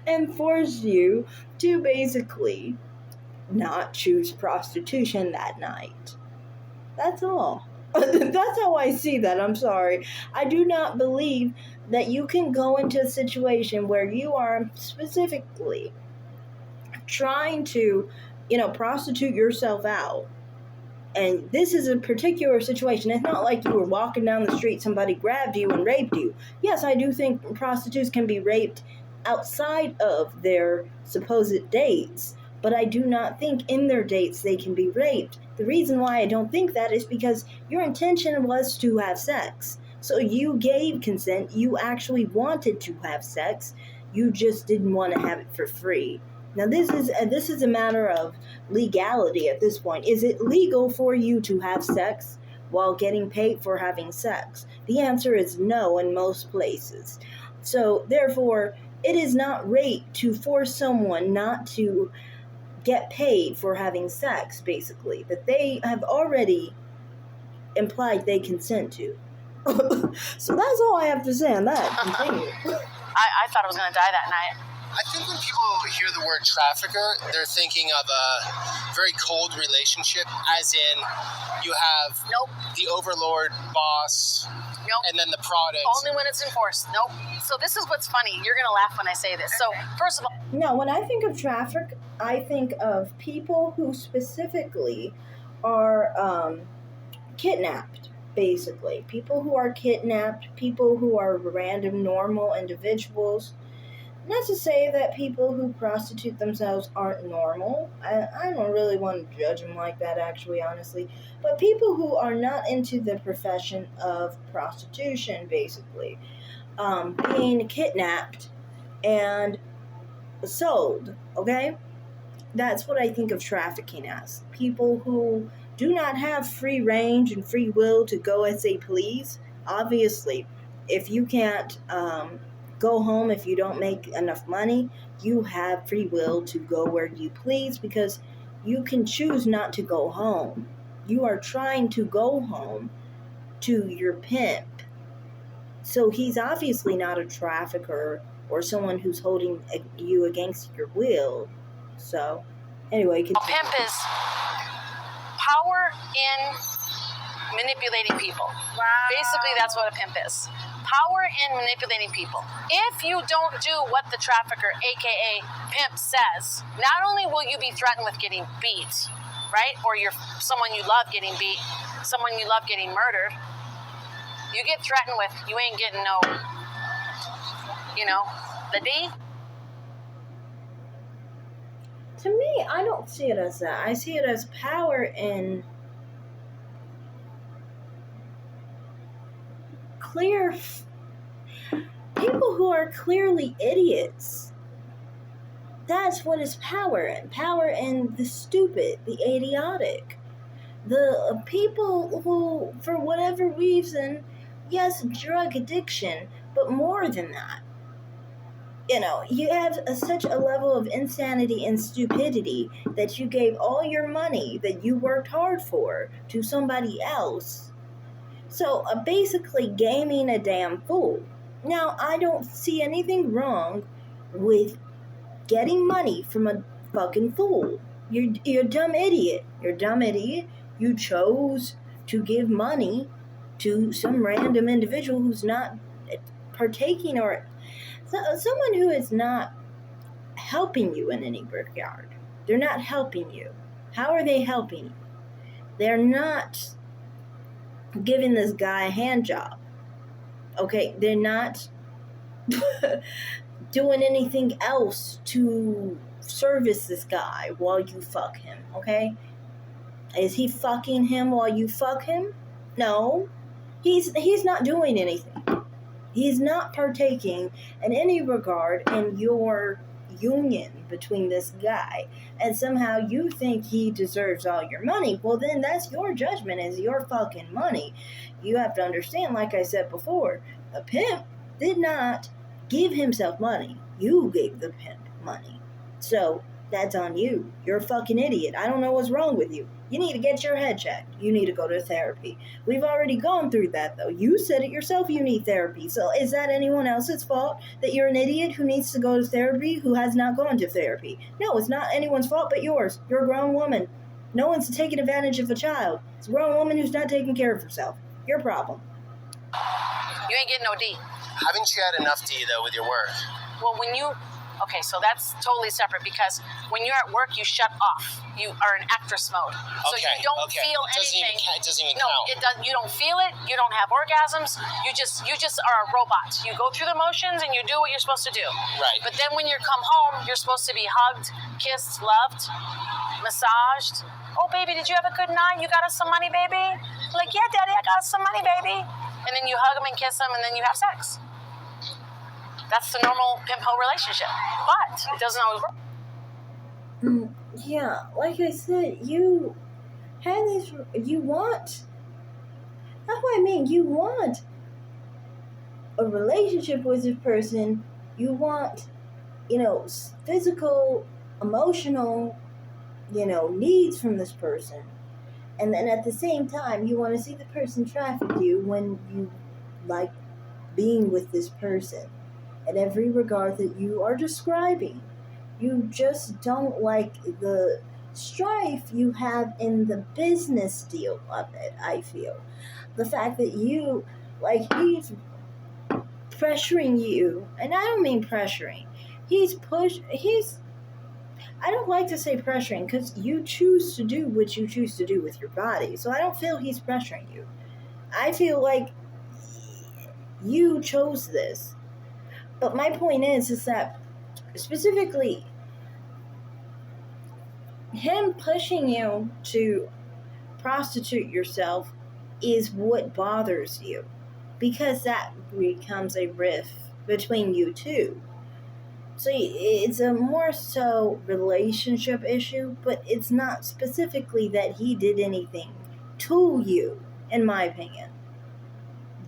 And forced you to basically not choose prostitution that night. That's all. That's how I see that. I'm sorry. I do not believe that you can go into a situation where you are specifically trying to, prostitute yourself out. And this is a particular situation. It's not like you were walking down the street, somebody grabbed you and raped you. Yes, I do think prostitutes can be raped outside of their supposed dates, but I do not think in their dates they can be raped. The reason why I don't think that is because your intention was to have sex. So you gave consent. You actually wanted to have sex. You just didn't want to have it for free. Now, this is a matter of legality at this point. Is it legal for you to have sex while getting paid for having sex? The answer is no in most places. So, therefore, it is not rape to force someone not to get paid for having sex, basically, that they have already implied they consent to. So that's all I have to say on that. Continue.
I thought I was going to die that night.
I think when people hear the word trafficker, they're thinking of a very cold relationship, as in you have the overlord boss, and then the product.
Only when it's enforced. Nope. So this is what's funny. You're going to laugh when I say this. So first of all...
No, when I think of traffic, I think of people who specifically are kidnapped, basically. People who are kidnapped, people who are random, normal individuals. Not to say that people who prostitute themselves aren't normal. I don't really want to judge them like that, actually, honestly. But people who are not into the profession of prostitution, basically. Being kidnapped and sold, okay? That's what I think of trafficking as. People who do not have free range and free will to go as they please. Obviously, if you can't... go home if you don't make enough money, you have free will to go where you please, because you can choose not to go home. You are trying to go home to your pimp. So he's obviously not a trafficker or someone who's holding you against your will. So, anyway.
A pimp is power in manipulating people.
Wow.
Basically, that's what a pimp is. power in manipulating people. If you don't do what the trafficker, aka pimp, says, not only will you be threatened with getting beat, right? Or you're someone you love getting beat, someone you love getting murdered. You get threatened with, you ain't getting no, the D.
To me, I don't see it as that. I see it as power in people who are clearly idiots. That's what is power in. Power in the stupid, the idiotic. The people who, for whatever reason, yes, drug addiction, but more than that. You have such a level of insanity and stupidity that you gave all your money that you worked hard for to somebody else. So basically gaming a damn fool. Now, I don't see anything wrong with getting money from a fucking fool. You're a dumb idiot. You're a dumb idiot. You chose to give money to some random individual who's not partaking or someone who is not helping you in any regard. They're not helping you. How are they helping you? They're not giving this guy a hand job. Okay, they're not doing anything else to service this guy while you fuck him, okay? Is he fucking him while you fuck him? No. He's not doing anything. He's not partaking in any regard in your union between this guy. And somehow you think he deserves all your money. Well, then that's your judgment, is your fucking money. You have to understand, like I said before, a pimp did not give himself money. You gave the pimp money. So that's on you. You're a fucking idiot. I don't know what's wrong with you. You need to get your head checked. You need to go to therapy. We've already gone through that, though. You said it yourself, you need therapy. So is that anyone else's fault that you're an idiot who needs to go to therapy who has not gone to therapy? No, it's not anyone's fault but yours. You're a grown woman. No one's taking advantage of a child. It's a grown woman who's not taking care of herself. Your problem.
You ain't getting no D.
Haven't you had enough D, though, with your work?
Well, okay, so that's totally separate because when you're at work, you shut off. You are in actress mode. So you don't feel anything.
It doesn't even count.
It does. You don't feel it. You don't have orgasms. You just are a robot. You go through the motions and you do what you're supposed to do.
Right.
But then when you come home, you're supposed to be hugged, kissed, loved, massaged. Oh, baby, did you have a good night? You got us some money, baby? Like, yeah, daddy, I got us some money, baby. And then you hug them and kiss them and then you have sex. That's the normal pimp-hoe relationship. But it doesn't always work.
Yeah, like I said, you want, that's what I mean, you want a relationship with this person, you want, physical, emotional, needs from this person. And then at the same time, you want to see the person traffic you when you like being with this person. In every regard that you are describing. You just don't like the strife you have in the business deal of it, I feel. The fact that he's pressuring you, and I don't mean pressuring. I don't like to say pressuring because you choose to do what you choose to do with your body. So I don't feel he's pressuring you. I feel like you chose this. But my point is that specifically him pushing you to prostitute yourself is what bothers you, because that becomes a rift between you two. So it's a more so relationship issue, but it's not specifically that he did anything to you, in my opinion.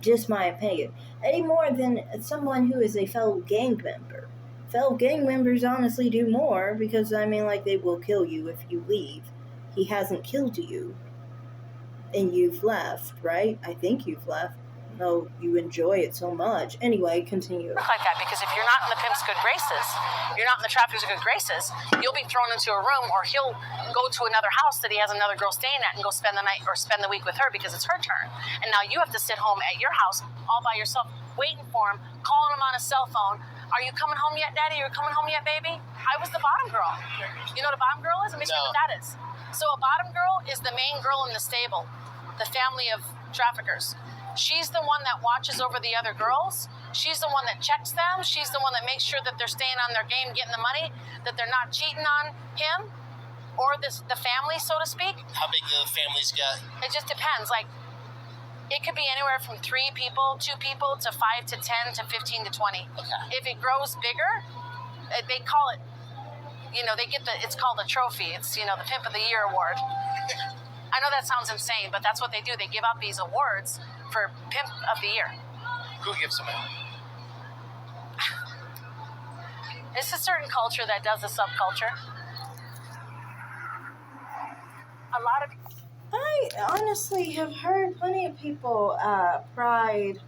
Just my opinion. Any more than someone who is a fellow gang member. Fellow gang members honestly do more because, they will kill you if you leave. He hasn't killed you. And you've left, right? I think you've left. No, you enjoy it so much. Anyway, continue.
Like that, because if you're not in the pimp's good graces, you're not in the trafficker's good graces, you'll be thrown into a room, or he'll go to another house that he has another girl staying at and go spend the night or spend the week with her because it's her turn. And now you have to sit home at your house all by yourself waiting for him, calling him on his cell phone. Are you coming home yet, Daddy? Are you coming home yet, baby? I was the bottom girl. You know what a bottom girl is? Let me explain what that is. So a bottom girl is the main girl in the stable, the family of traffickers. She's the one that watches over the other girls. She's the one that checks them. She's the one that makes sure that they're staying on their game, getting the money, that they're not cheating on him or the family, so to speak.
How big do the families get?
It just depends. Like, it could be anywhere from 3 people, 2 people, to 5 to 10 to 15 to 20.
Okay.
If it grows bigger, they call it, they get it's called a trophy. It's, the Pimp of the Year award. I know that sounds insane, but that's what they do. They give out these awards for Pimp of the Year.
Who gives them out?
It's a certain culture that does a subculture. A lot of...
I honestly have heard plenty of people pride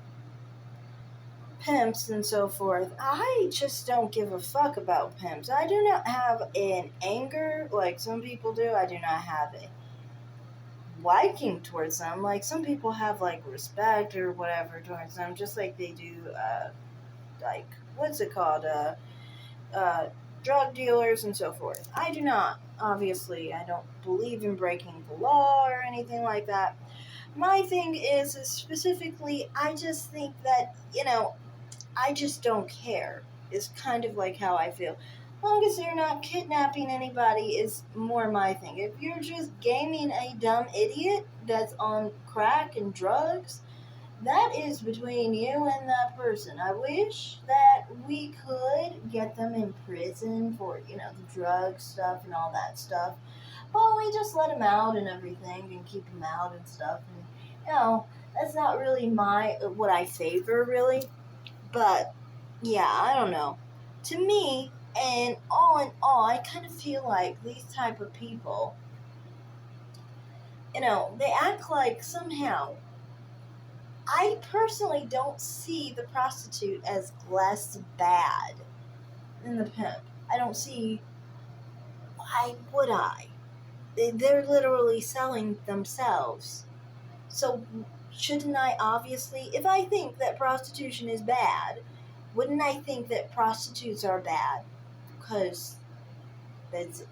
pimps and so forth. I just don't give a fuck about pimps. I do not have an anger like some people do. I do not have a liking towards them. Like, some people have, like, respect or whatever towards them, just like they do, like, what's it called, drug dealers and so forth. I do not. Obviously, I don't believe in breaking the law or anything like that. My thing is specifically, I just think that, I just don't care. Is kind of like how I feel. As long as you're not kidnapping anybody is more my thing. If you're just gaming a dumb idiot that's on crack and drugs, that is between you and that person. I wish that we could get them in prison for, the drug stuff and all that stuff. Well, we just let them out and everything and keep them out and stuff. And, that's not really what I favor, really. But, yeah, I don't know. To me, and all in all, I kind of feel like these type of people, they act like somehow, I personally don't see the prostitute as less bad than the pimp. I don't see, why would I? They're literally selling themselves. So shouldn't I obviously, if I think that prostitution is bad, wouldn't I think that prostitutes are bad? Because it's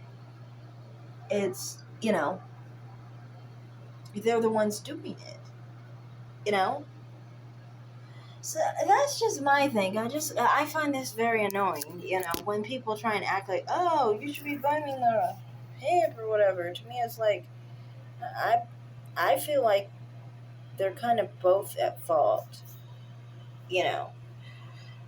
they're the ones doing it, So that's just my thing. I find this very annoying, when people try and act like, oh, you should be blaming the pimp or whatever. To me, it's like, I feel like they're kind of both at fault,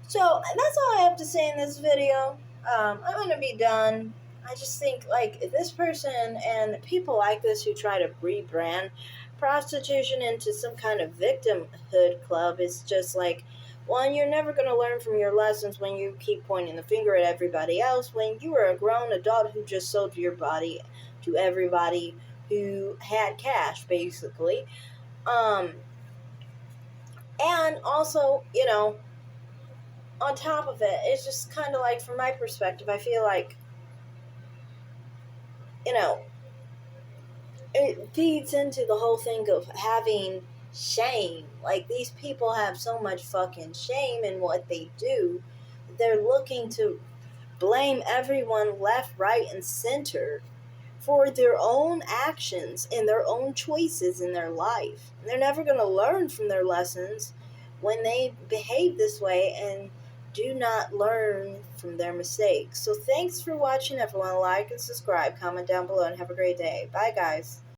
So that's all I have to say in this video. I'm going to be done. I just think, like, this person and people like this who try to rebrand prostitution into some kind of victimhood club is just like, one, you're never going to learn from your lessons when you keep pointing the finger at everybody else, when you are a grown adult who just sold your body to everybody who had cash, basically. And also, on top of it, it's just kind of like, from my perspective, I feel like, it feeds into the whole thing of having shame. Like, these people have so much fucking shame in what they do. They're looking to blame everyone left, right, and center for their own actions and their own choices in their life. And they're never going to learn from their lessons when they behave this way and do not learn from their mistakes. So thanks for watching, everyone. Like and subscribe, comment down below, and have a great day. Bye, guys.